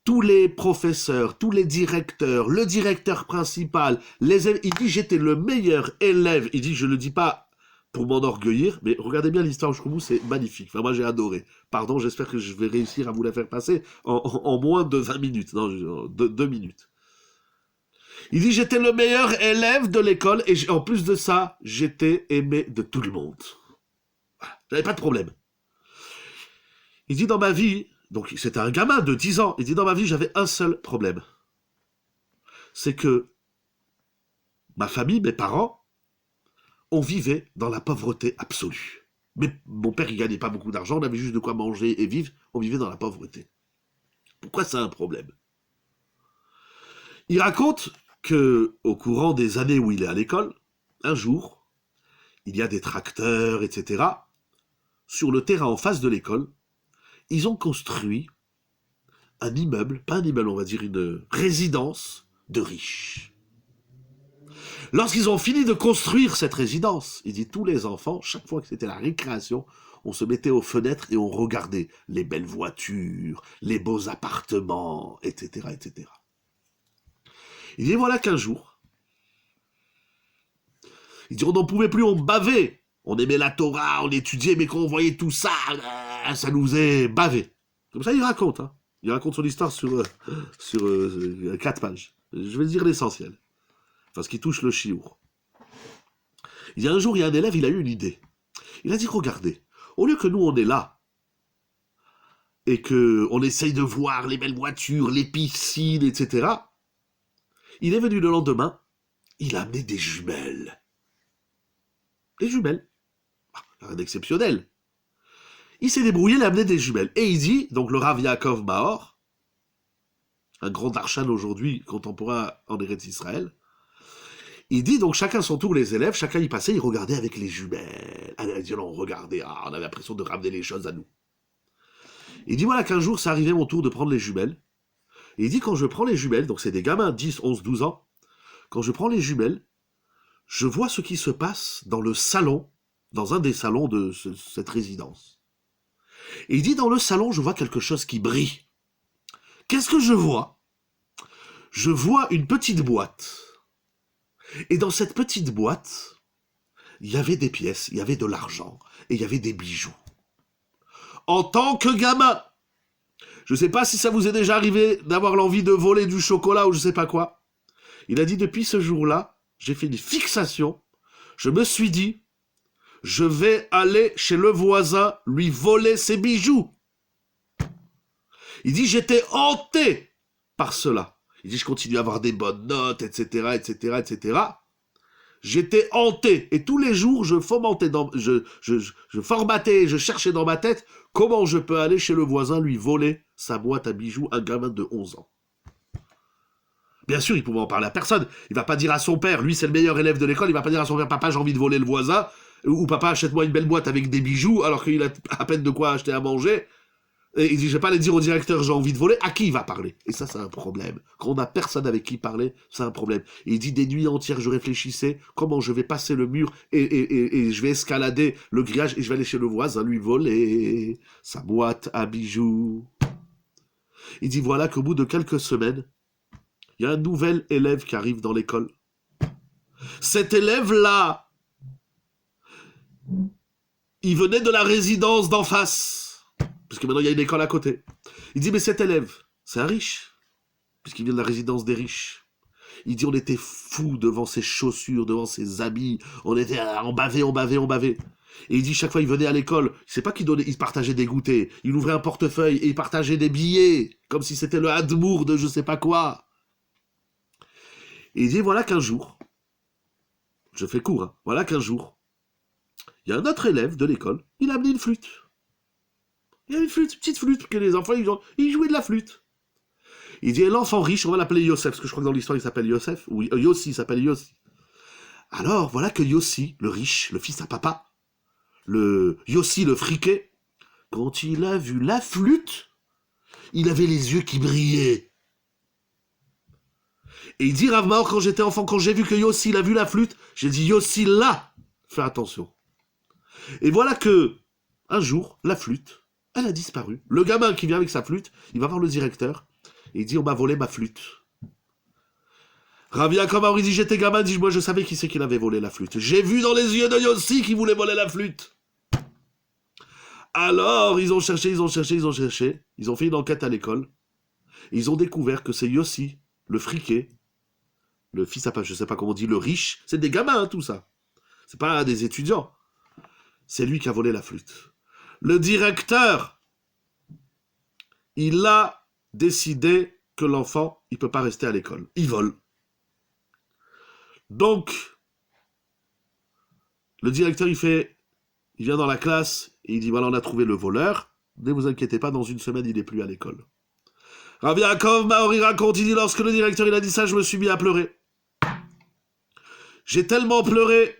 Tous les professeurs, tous les directeurs, le directeur principal, les élèves, il dit j'étais le meilleur élève. Il dit je ne le dis pas pour m'enorgueillir, mais regardez bien l'histoire jusqu'au bout, c'est magnifique. Enfin, moi j'ai adoré. Pardon, j'espère que je vais réussir à vous la faire passer en moins de 20 minutes. Non, 2 minutes. Il dit j'étais le meilleur élève de l'école et en plus de ça, j'étais aimé de tout le monde. Voilà, j'avais pas de problème. Il dit dans ma vie, donc c'était un gamin de 10 ans, il dit dans ma vie j'avais un seul problème. C'est que ma famille, mes parents, on vivait dans la pauvreté absolue. Mais mon père il gagnait pas beaucoup d'argent, on avait juste de quoi manger et vivre, on vivait dans la pauvreté. Pourquoi c'est un problème? Il raconte que au courant des années où il est à l'école, un jour, il y a des tracteurs, etc. Sur le terrain en face de l'école, ils ont construit un immeuble, pas un immeuble, on va dire une résidence de riches. Lorsqu'ils ont fini de construire cette résidence, il dit tous les enfants, chaque fois que c'était la récréation, on se mettait aux fenêtres et on regardait les belles voitures, les beaux appartements, etc., etc. Il dit voilà qu'un jour, Il dit, on n'en pouvait plus, on bavait. On aimait la Torah, on étudiait, mais quand on voyait tout ça, ça nous faisait baver. Comme ça, il raconte. Hein. Il raconte son histoire sur 4 pages. Je vais dire l'essentiel. Enfin, ce qui touche le chiour. Il y a un jour, il y a un élève, il a eu une idée. Il a dit, regardez, au lieu que nous, on est là, et qu'on essaye de voir les belles voitures, les piscines, etc., il est venu le lendemain, il a amené des jumelles. Des jumelles. Rien d'exceptionnel. Il s'est débrouillé, il a amené des jumelles. Et il dit, donc le Rav Yaakov Maor, un grand darshan aujourd'hui, contemporain en Eretz Israël, il dit donc chacun son tour, les élèves, chacun y passait, il regardait avec les jumelles. Il dit, on regardait, on avait l'impression de ramener les choses à nous. Il dit, voilà qu'un jour, c'est arrivé mon tour de prendre les jumelles. Et il dit, quand je prends les jumelles, donc c'est des gamins, 10, 11, 12 ans, quand je prends les jumelles, je vois ce qui se passe dans le salon, dans un des salons de cette résidence. Et il dit, dans le salon, je vois quelque chose qui brille. Qu'est-ce que je vois? Je vois une petite boîte. Et dans cette petite boîte, il y avait des pièces, il y avait de l'argent, et il y avait des bijoux. En tant que gamin, je ne sais pas si ça vous est déjà arrivé d'avoir l'envie de voler du chocolat ou je ne sais pas quoi. Il a dit, depuis ce jour-là, j'ai fait une fixation. Je me suis dit, je vais aller chez le voisin lui voler ses bijoux. Il dit, j'étais hanté par cela. Il dit, je continue à avoir des bonnes notes, etc., etc., etc. J'étais hanté. Et tous les jours, je formatais, je cherchais dans ma tête comment je peux aller chez le voisin lui voler sa boîte à bijoux, un gamin de 11 ans. Bien sûr, il pouvait en parler à personne. Il va pas dire à son père, lui c'est le meilleur élève de l'école, il va pas dire à son père, papa j'ai envie de voler le voisin, ou papa achète-moi une belle boîte avec des bijoux, alors qu'il a à peine de quoi acheter à manger. Et il dit, je vais pas aller dire au directeur, j'ai envie de voler. À qui il va parler? Et ça, c'est un problème. Quand on n'a personne avec qui parler, c'est un problème. Et il dit, des nuits entières, je réfléchissais comment je vais passer le mur et je vais escalader le grillage et je vais aller chez le voisin lui voler sa boîte à bijoux. Il dit, voilà qu'au bout de quelques semaines, il y a un nouvel élève qui arrive dans l'école. Cet élève-là, il venait de la résidence d'en face. Parce que maintenant, il y a une école à côté. Il dit, mais cet élève, c'est un riche. Puisqu'il vient de la résidence des riches. Il dit, on était fous devant ses chaussures, devant ses habits. On était, on bavait. Et il dit, chaque fois, il venait à l'école. C'est pas qu'il donnait, il partageait des goûters. Il ouvrait un portefeuille et il partageait des billets. Comme si c'était le Hadmour de je sais pas quoi. Et il dit, voilà qu'un jour, je fais court, hein, voilà qu'un jour, il y a un autre élève de l'école, il a amené une flûte. Il y a une flûte, petite flûte, que les enfants, ils jouaient de la flûte. Il dit, l'enfant riche, on va l'appeler Yosef, parce que je crois que dans l'histoire, il s'appelle Yosef, ou Yossi, il s'appelle Yossi. Alors, voilà que Yossi, le riche, le fils à papa, Yossi, le friqué, quand il a vu la flûte, il avait les yeux qui brillaient. Et il dit, Rav Maor, quand j'étais enfant, quand j'ai vu que Yossi, il a vu la flûte, j'ai dit, Yossi, là, fais attention. Et voilà que, un jour, la flûte, elle a disparu. Le gamin qui vient avec sa flûte, il va voir le directeur, et il dit, on m'a volé ma flûte. Rav Yaakov Maor, il dit, j'étais gamin, dit, moi je savais qui c'est qui l'avait volé la flûte. J'ai vu dans les yeux de Yossi qui voulait voler la flûte. Alors, ils ont cherché, ils ont fait une enquête à l'école, et ils ont découvert que c'est Yossi, le friqué, le fils à papa, je sais pas comment on dit, le riche, c'est des gamins, hein, tout ça. C'est pas des étudiants. C'est lui qui a volé la flûte. Le directeur, il a décidé que l'enfant, il peut pas rester à l'école. Il vole. Donc, le directeur, il vient dans la classe, et il dit, voilà, on a trouvé le voleur. Ne vous inquiétez pas, dans une semaine, il n'est plus à l'école. Rav Yaakov Maor, il raconte, il dit, lorsque le directeur, il a dit ça, je me suis mis à pleurer. J'ai tellement pleuré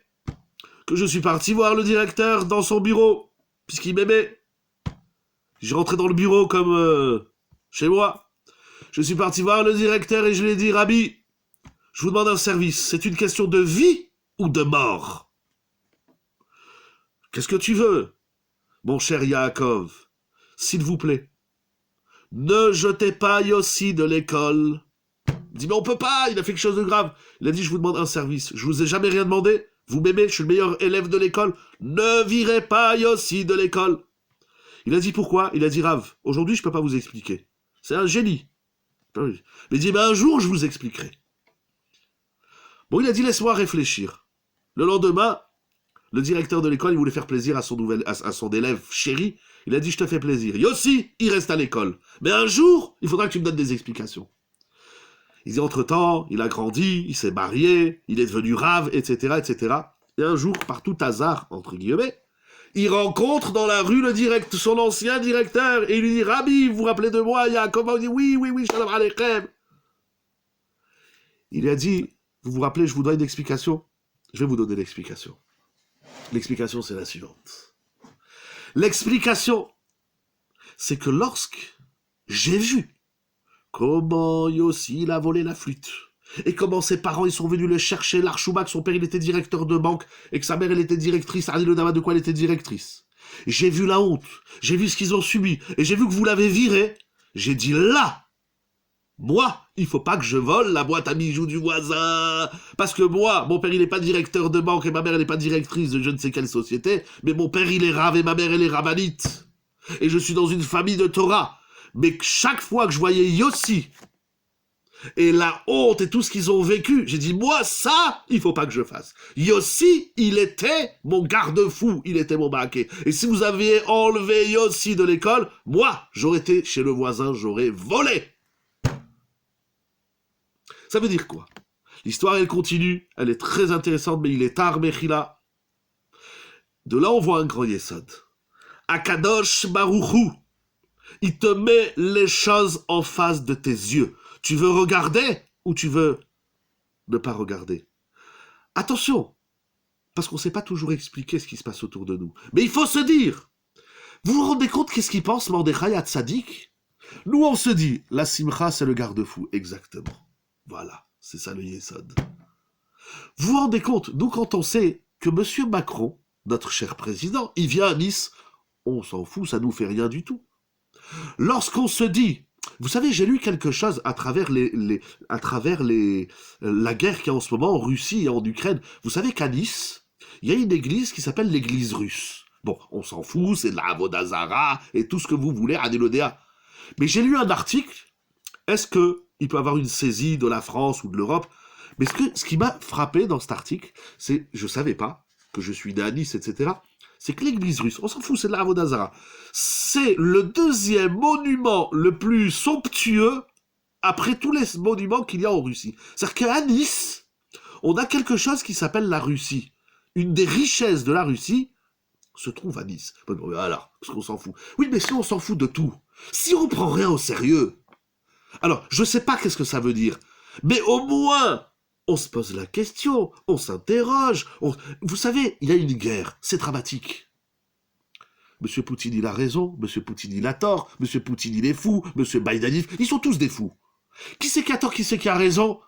que je suis parti voir le directeur dans son bureau, puisqu'il m'aimait. J'ai rentré dans le bureau comme chez moi. Je suis parti voir le directeur et je lui ai dit, Rabbi, je vous demande un service. C'est une question de vie ou de mort? Qu'est-ce que tu veux? Mon cher Yaakov, s'il vous plaît, ne jetez pas Yossi de l'école. Il dit, mais on peut pas, il a fait quelque chose de grave. Il a dit, je vous demande un service. Je vous ai jamais rien demandé. Vous m'aimez, je suis le meilleur élève de l'école. Ne virez pas Yossi de l'école. Il a dit pourquoi? Il a dit Rav, aujourd'hui je peux pas vous expliquer. C'est un génie. Mais il dit, un jour je vous expliquerai. Bon, il a dit laisse-moi réfléchir. Le lendemain, le directeur de l'école, il voulait faire plaisir à son élève chéri. Il a dit je te fais plaisir. Yossi, il reste à l'école. Mais un jour, il faudra que tu me donnes des explications. Il dit entre-temps, il a grandi, il s'est marié, il est devenu Rav, etc., etc. Et un jour, par tout hasard, entre guillemets, il rencontre dans la rue son ancien directeur, et il lui dit, Rabbi, vous vous rappelez de moi, il y a comment? Il dit, oui, shalom aleichem. Il a dit, vous vous rappelez, je vous donne une explication. Je vais vous donner l'explication. L'explication, c'est la suivante. L'explication, c'est que lorsque j'ai vu comment Yossi il a volé la flûte, et comment ses parents ils sont venus le chercher, l'Archouba, que son père il était directeur de banque, et que sa mère elle était directrice, le Dama de quoi elle était directrice. J'ai vu la honte, j'ai vu ce qu'ils ont subi, et j'ai vu que vous l'avez viré, j'ai dit là, moi, il faut pas que je vole la boîte à bijoux du voisin, parce que moi, mon père il est pas directeur de banque, et ma mère elle est pas directrice de je ne sais quelle société, mais mon père il est Rav, et ma mère elle est rabbinite, et je suis dans une famille de Torah, mais chaque fois que je voyais Yossi, et la honte et tout ce qu'ils ont vécu, j'ai dit, moi, ça, il faut pas que je fasse. Yossi, il était mon garde-fou, il était mon baquet. Et si vous aviez enlevé Yossi de l'école, moi, j'aurais été chez le voisin, j'aurais volé. Ça veut dire quoi? L'histoire, elle continue, elle est très intéressante, mais il est tard, Mechila. De là, on voit un grand yesod. Akadosh Baruchu, il te met les choses en face de tes yeux. Tu veux regarder ou tu veux ne pas regarder? Attention, parce qu'on ne sait pas toujours expliquer ce qui se passe autour de nous. Mais il faut se dire, vous vous rendez compte qu'est-ce qu'il pense Mordechai à Tzadik? Nous on se dit, la simcha c'est le garde-fou, exactement. Voilà, c'est ça le yesod. Vous vous rendez compte, nous quand on sait que M. Macron, notre cher président, il vient à Nice, on s'en fout, ça nous fait rien du tout. Lorsqu'on se dit, vous savez, j'ai lu quelque chose à travers la guerre qu'il y a en ce moment en Russie et en Ukraine. Vous savez qu'à Nice, il y a une église qui s'appelle l'église russe. Bon, on s'en fout, c'est de la Avodazara et tout ce que vous voulez, Anélodéa. Mais j'ai lu un article, est-ce qu'il peut y avoir une saisie de la France ou de l'Europe? Mais ce qui m'a frappé dans cet article, c'est, je savais pas que je suis né à Nice, etc., c'est que l'église russe, on s'en fout, c'est de la Avodazara. C'est le deuxième monument le plus somptueux après tous les monuments qu'il y a en Russie. C'est-à-dire qu'à Nice, on a quelque chose qui s'appelle la Russie. Une des richesses de la Russie se trouve à Nice. Alors, parce qu'on s'en fout. Oui, mais si on s'en fout de tout, si on prend rien au sérieux, alors, je sais pas qu'est-ce que ça veut dire, mais au moins, on se pose la question, on s'interroge. Vous savez, il y a une guerre, c'est dramatique. Monsieur Poutine, il a raison, Monsieur Poutine, il a tort, Monsieur Poutine, il est fou, Monsieur Biden, ils sont tous des fous. Qui c'est qui a tort, qui c'est qui a raison?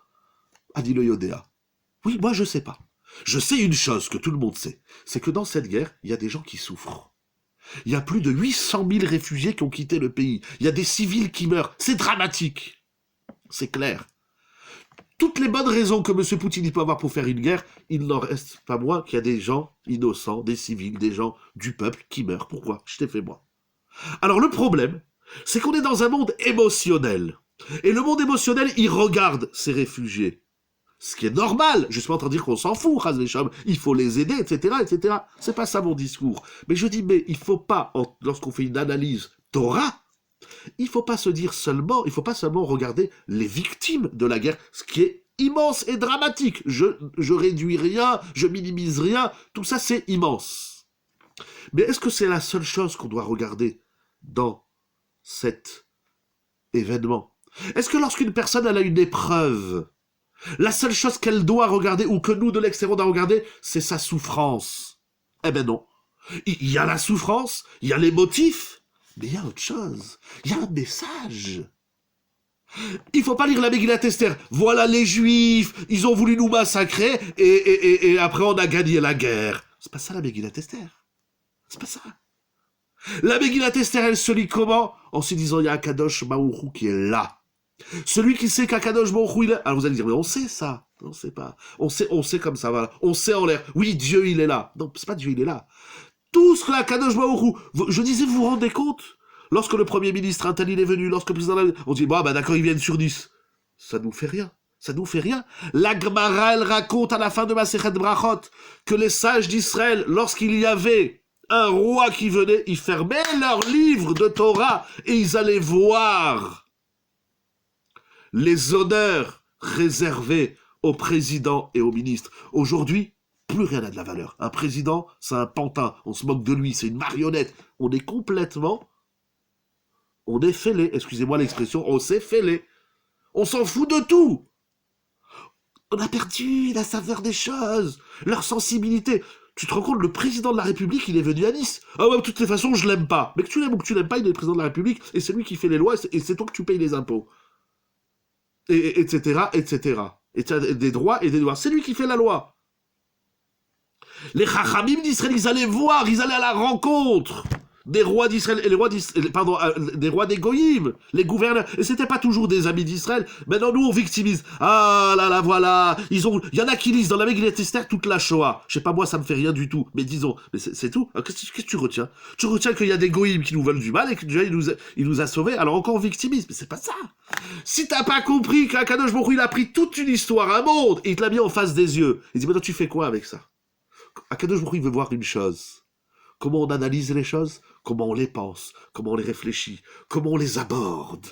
A dit le Yodéa. Oui, moi je sais pas. Je sais une chose que tout le monde sait, c'est que dans cette guerre, il y a des gens qui souffrent. Il y a plus de 800 000 réfugiés qui ont quitté le pays. Il y a des civils qui meurent. C'est dramatique. C'est clair. Toutes les bonnes raisons que M. Poutine peut avoir pour faire une guerre, il n'en reste pas moins qu'il y a des gens innocents, des civils, des gens du peuple qui meurent. Pourquoi? Je t'ai fait moi. Alors le problème, c'est qu'on est dans un monde émotionnel. Et le monde émotionnel, il regarde ces réfugiés. Ce qui est normal, je suis pas en train de dire qu'on s'en fout, il faut les aider, etc., etc. C'est pas ça mon discours. Mais je dis, mais il faut pas, lorsqu'on fait une analyse Torah, il faut pas seulement regarder les victimes de la guerre, ce qui est immense et dramatique. Je réduis rien, je minimise rien, tout ça c'est immense. Mais est-ce que c'est la seule chose qu'on doit regarder dans cet événement? Est-ce que lorsqu'une personne elle a une épreuve, la seule chose qu'elle doit regarder, ou que nous de l'extérieur on doit regarder, c'est sa souffrance? Eh ben non. Il y a la souffrance, il y a les motifs, mais il y a autre chose. Il y a un message. Il faut pas lire la Megillat Esther. Voilà les Juifs, ils ont voulu nous massacrer et après on a gagné la guerre. C'est pas ça la Megillat Esther. C'est pas ça. La Megillat Esther, elle se lit comment? En se disant il y a Akadosh Baruch Hu qui est là. Celui qui sait qu'Akadosh Baruch Hu il est... Alors vous allez dire mais on sait ça. Non, c'est pas. On sait comme ça, voilà. On sait en l'air. Oui, Dieu, il est là. Non, c'est pas Dieu, il est là. Tout ce que la Kadosh Baruch Hu, je disais, vous vous rendez compte? Lorsque le Premier ministre, un tel, il est venu, lorsque le président, on dit, bah d'accord, ils viennent sur 10. Ça nous fait rien. Ça nous fait rien. La Gemara, elle raconte à la fin de Masechet Brachot que les sages d'Israël, lorsqu'il y avait un roi qui venait, ils fermaient leur livre de Torah et ils allaient voir les honneurs réservés au président et au ministre. Aujourd'hui, plus rien n'a de la valeur. Un président, c'est un pantin. On se moque de lui, c'est une marionnette. On est fêlé. Excusez-moi l'expression, on s'est fêlé. On s'en fout de tout. On a perdu la saveur des choses, leur sensibilité. Tu te rends compte, le président de la République, il est venu à Nice. Ah ouais, de toutes les façons, je l'aime pas. Mais que tu l'aimes ou que tu l'aimes pas, il est le président de la République, et c'est lui qui fait les lois, et c'est toi que tu payes les impôts. Etc. Et tu as des droits et des devoirs. C'est lui qui fait la loi. Les Chachamim d'Israël, ils allaient voir, ils allaient à la rencontre des rois d'Israël, des rois des Goïm, les gouverneurs. Et c'était pas toujours des amis d'Israël. Maintenant, nous, on victimise. Ah là là, voilà. Il y en a qui lisent dans la Megillat Esther toute la Shoah. Je sais pas, moi, ça me fait rien du tout. Mais disons, mais c'est tout. Alors, qu'est-ce que tu retiens? Tu retiens qu'il y a des Goïm qui nous veulent du mal et que déjà, il nous a sauvés. Alors encore, on victimise. Mais c'est pas ça. Si t'as pas compris qu'Akadosh Baruch Hu, il a pris toute une histoire, un monde, et il te l'a mis en face des yeux. Il dit, maintenant, tu fais quoi avec ça? Akadosh Baruch Hu, il veut voir une chose. Comment on analyse les choses, comment on les pense, comment on les réfléchit, comment on les aborde.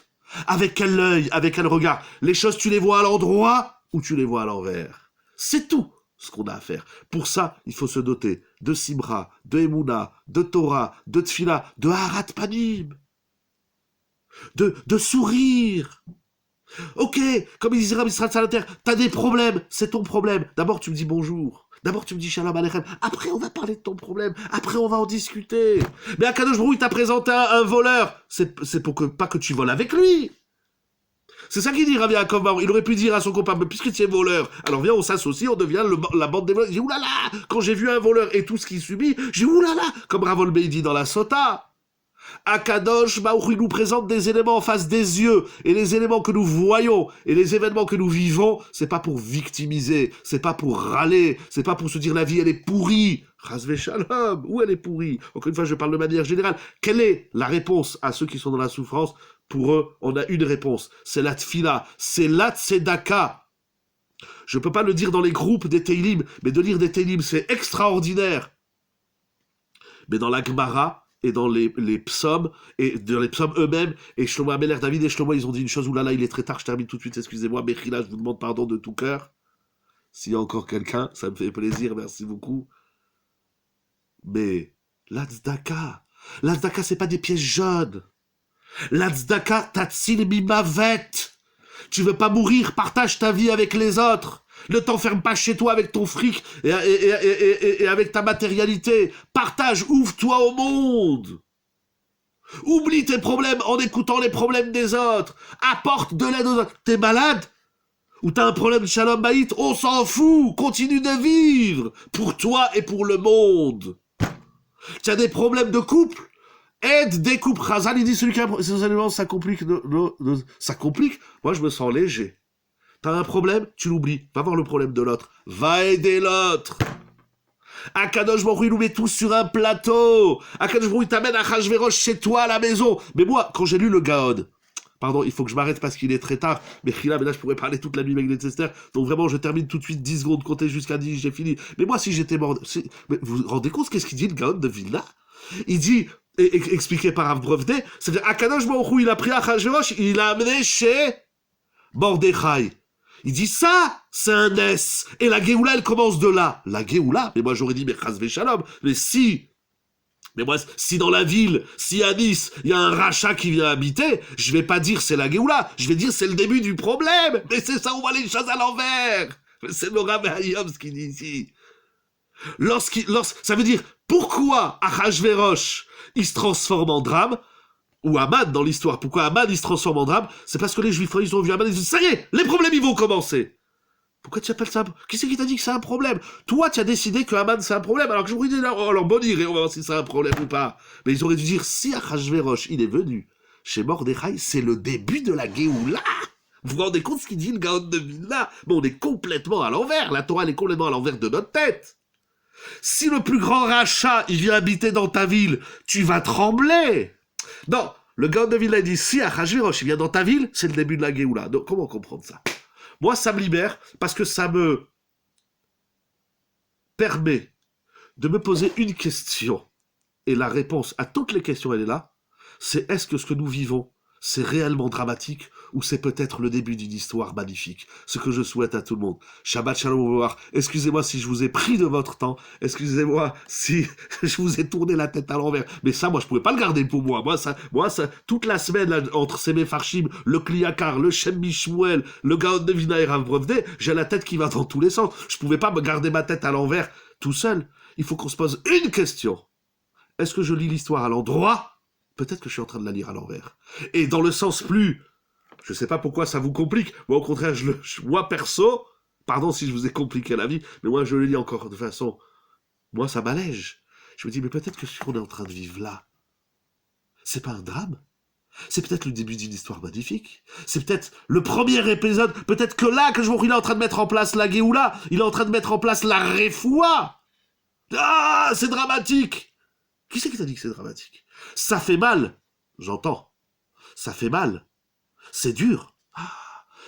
Avec quel œil, avec quel regard. Les choses, tu les vois à l'endroit ou tu les vois à l'envers. C'est tout ce qu'on a à faire. Pour ça, il faut se doter de Simra, de Emouna, de Torah, de Tfila, de Harat Panim, de sourire. Ok, comme il disait Rabbi Israël Salater, t'as des problèmes, c'est ton problème. D'abord, tu me dis bonjour. D'abord, tu me dis Shalom Aleichem. Après, on va parler de ton problème. Après, on va en discuter. Mais Akadosh Baruch Hu, il t'a présenté un voleur. C'est pour pas que tu voles avec lui. C'est ça qu'il dit, Rabbi Yaakov Bar. Il aurait pu dire à son copain, puisque tu es voleur, alors viens, on s'associe, on devient la bande des voleurs. Il dit, oulala, quand j'ai vu un voleur et tout ce qu'il subit, j'ai dit, oulala, comme Ravol dit dans la Sota. Akadosh Baruch Hu, il nous présente des éléments en face des yeux, et les éléments que nous voyons, et les événements que nous vivons, c'est pas pour victimiser, c'est pas pour râler, c'est pas pour se dire la vie elle est pourrie. Chasvé Shalom, où elle est pourrie? Encore une fois, je parle de manière générale. Quelle est la réponse à ceux qui sont dans la souffrance? Pour eux, on a une réponse, c'est la tfila, c'est la tzedaka. Je peux pas le dire dans les groupes des Teilim, mais de lire des Teilim, c'est extraordinaire. Mais dans la Gemara, et dans les psaumes, et dans les psaumes eux-mêmes, et Shlomo Ameler, David et Shlomo, ils ont dit une chose, oulala, il est très tard, je termine tout de suite, excusez-moi, Mechila, je vous demande pardon de tout cœur. S'il y a encore quelqu'un, ça me fait plaisir, merci beaucoup. Mais, la tzedaka, c'est pas des pièces jaunes. La tzedaka, tatsil mimavet. Tu veux pas mourir, partage ta vie avec les autres. Ne t'enferme pas chez toi avec ton fric et avec ta matérialité. Partage, ouvre-toi au monde. Oublie tes problèmes en écoutant les problèmes des autres. Apporte de l'aide aux autres. T'es malade? Ou t'as un problème de shalom baït? On s'en fout. Continue de vivre. Pour toi et pour le monde. Tu as des problèmes de couple? Aide des couples. Chazal, il dit celui qui a ces éléments, ça complique. Ça complique. Moi, je me sens léger. T'as un problème, tu l'oublies. Va voir le problème de l'autre. Va aider l'autre. Akadosh Baruch Hu, il nous met tous sur un plateau. Akadosh Baruch Hu, il t'amène à Achashverosh chez toi à la maison. Mais moi, quand j'ai lu le Gaon, pardon, il faut que je m'arrête parce qu'il est très tard. Mais là, je pourrais parler toute la nuit avec les Esther. Donc vraiment, je termine tout de suite 10 secondes, comptez jusqu'à 10, j'ai fini. Mais moi, si j'étais mort... Mais vous vous rendez compte qu'est-ce qu'il dit, le Gaon de Vilna? Il dit, expliqué par Avbrovde, c'est-à-dire Akadosh Baruch Hu, il a pris Achashverosh, il l'a amené chez Mordechai. Il dit ça, c'est un S. Et la Géoula, elle commence de là. La Géoula, mais moi j'aurais dit, mais Chasvé Shalom. Mais si dans la ville, si à Nice, il y a un rachat qui vient habiter, je vais pas dire c'est la Géoula, je vais dire c'est le début du problème. Mais c'est ça, on voit les choses à l'envers. C'est Nora Mehaïom ce qu'il dit ici. Ça veut dire, pourquoi Achashverosh, il se transforme en drame? Ou Haman dans l'histoire. Pourquoi Haman il se transforme en drame? C'est parce que les Juifs, ils ont vu Haman, ils disent, ça y est, les problèmes, ils vont commencer. Pourquoi tu appelles ça? Qui c'est qui t'a dit que c'est un problème? Toi, tu as décidé que Haman, c'est un problème, alors que je vous dis, alors bon, on va voir si c'est un problème ou pas. Mais ils auraient dû dire, si Achashverosh, il est venu chez Mordechai, c'est le début de la Géoula. Vous vous rendez compte ce qu'il dit le Gaon de Vilna? Mais on est complètement à l'envers. La Torah, elle est complètement à l'envers de notre tête. Si le plus grand rachat, il vient habiter dans ta ville, tu vas trembler. Non, le Gaon de Vilna dit, si Achashverosh, il vient dans ta ville, c'est le début de la Géoula. Donc, comment comprendre ça? Moi, ça me libère parce que ça me permet de me poser une question. Et la réponse à toutes les questions, elle est là. C'est est-ce que ce que nous vivons, c'est réellement dramatique ou c'est peut-être le début d'une histoire magnifique? Ce que je souhaite à tout le monde. Shabbat shalom, au revoir. Excusez-moi si je vous ai pris de votre temps. Excusez-moi si je vous ai tourné la tête à l'envers. Mais ça, moi, je pouvais pas le garder pour moi. Moi, ça toute la semaine, là, entre Semé Farshim, le Kliakar, le Shem Mishmuel, le Gaon de Vina et Rav Brevde, j'ai la tête qui va dans tous les sens. Je pouvais pas me garder ma tête à l'envers tout seul. Il faut qu'on se pose une question. Est-ce que je lis l'histoire à l'endroit? Peut-être que je suis en train de la lire à l'envers. Et dans le sens plus, je sais pas pourquoi ça vous complique. Moi, au contraire, moi perso, pardon si je vous ai compliqué la vie, mais moi, je le lis encore de façon, moi, ça m'allège. Je me dis, mais peut-être que ce qu'on est en train de vivre là, c'est pas un drame. C'est peut-être le début d'une histoire magnifique. C'est peut-être le premier épisode. Peut-être que là, que je vois, il est en train de mettre en place la Géoula. Il est en train de mettre en place la Refoua. Ah, c'est dramatique. Qui c'est qui t'a dit que c'est dramatique? Ça fait mal, j'entends. Ça fait mal. C'est dur.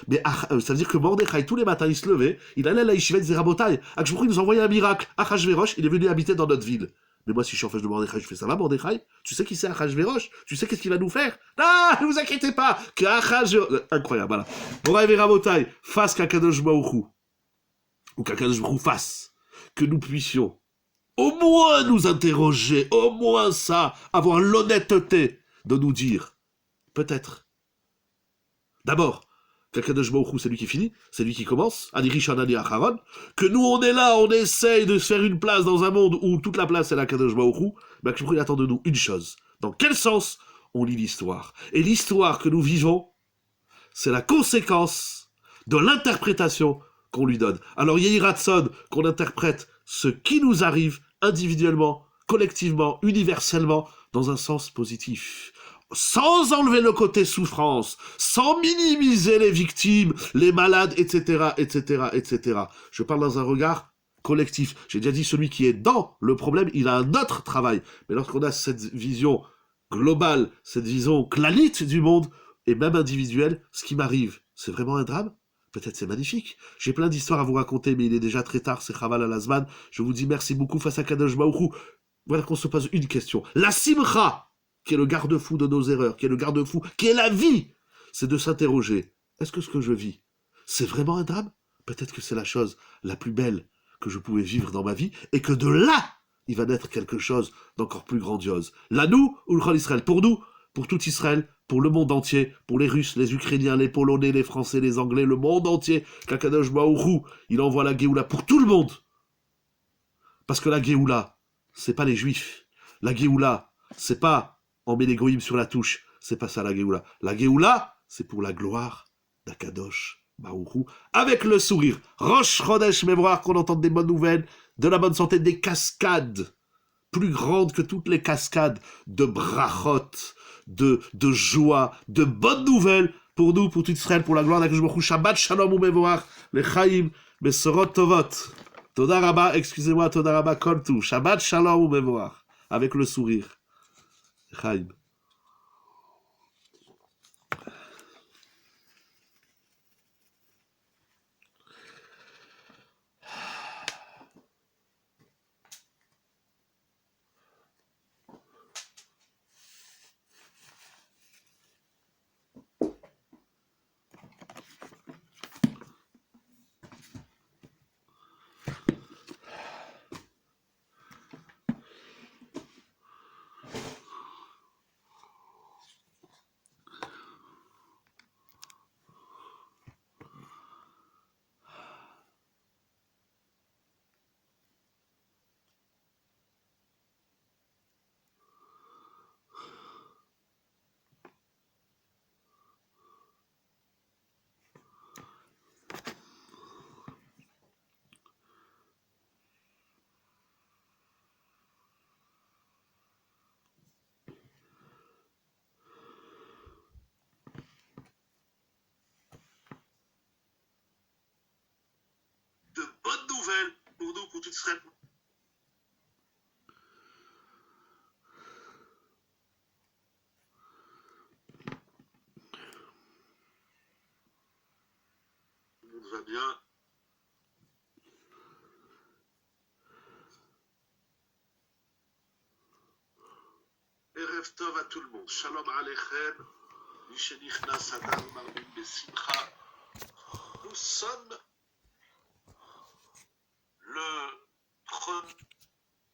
Mais ça veut dire que Mordechai, tous les matins, il se levait, il allait à la Yeshivet Zerabotai. Akshmouri nous envoyait un miracle. Achashverosh, il est venu habiter dans notre ville. Mais moi, si je suis en face de Mordechai, je fais ça va, Mordechai? Tu sais qui c'est Achashverosh? Tu sais qu'est-ce qu'il va nous faire? Ah, ne vous inquiétez pas, que Achashverosh... Incroyable, voilà. Moraï Zerabotai, face qu'Akadosh Baruch Hu, ou qu'Akadosh Baruch Hu fasse, que nous puissions au moins nous interroger, au moins ça, avoir l'honnêteté de nous dire, peut-être, d'abord, qu'Akadosh Baruch Hu, c'est lui qui finit, c'est lui qui commence, Ani Rishon, Ani Acharon, que nous on est là, on essaye de se faire une place dans un monde où toute la place c'est l'Akadosh Baruch Hu, mais que il attend de nous une chose, dans quel sens on lit l'histoire? Et l'histoire que nous vivons, c'est la conséquence de l'interprétation qu'on lui donne. Alors Yehi Ratson, qu'on interprète ce qui nous arrive individuellement, collectivement, universellement, dans un sens positif. Sans enlever le côté souffrance, sans minimiser les victimes, les malades, etc., etc., etc. Je parle dans un regard collectif. J'ai déjà dit, celui qui est dans le problème, il a un autre travail. Mais lorsqu'on a cette vision globale, cette vision clanite du monde, et même individuelle, ce qui m'arrive, c'est vraiment un drame? Peut-être c'est magnifique. J'ai plein d'histoires à vous raconter, mais il est déjà très tard, c'est Chaval à Lazman. Je vous dis merci beaucoup face à Kadosh Baruch Hu. Voilà qu'on se pose une question. La simcha, qui est le garde-fou de nos erreurs, qui est le garde-fou, qui est la vie, c'est de s'interroger. Est-ce que ce que je vis, c'est vraiment un drame? Peut-être que c'est la chose la plus belle que je pouvais vivre dans ma vie, et que de là, il va naître quelque chose d'encore plus grandiose. Là, nous, ou le Chol Israël, pour nous, pour tout Israël, pour le monde entier, pour les Russes, les Ukrainiens, les Polonais, les Français, les Anglais, le monde entier, qu'Akadosh Baruch Hu, il envoie la Géoula pour tout le monde. Parce que la Géoula, c'est pas les Juifs. La Géoula, c'est pas on met les goïms sur la touche. C'est pas ça la Géoula. La Géoula, c'est pour la gloire d'Akadosh Baruch Hu, avec le sourire. Rosh Chodesh Mémoire, qu'on entende des bonnes nouvelles, de la bonne santé, des cascades plus grandes que toutes les cascades de brachot, de joie, de bonnes nouvelles pour nous, pour tout Israël, pour la gloire d'Akadosh Baruch Hu. Shabbat Shalom Umevorach, les Chaim, Mesorot Tovot. Toda Rabba, excusez-moi, Toda Rabba, comme tout. Shabbat Shalom Umevorach, avec le sourire. Chaim.
tu serais... Tout le monde va bien. Erev Tov à tout le monde. Shalom Aleichem. Mishenichnas Adar Marbim Besimcha. Nous sommes le 1er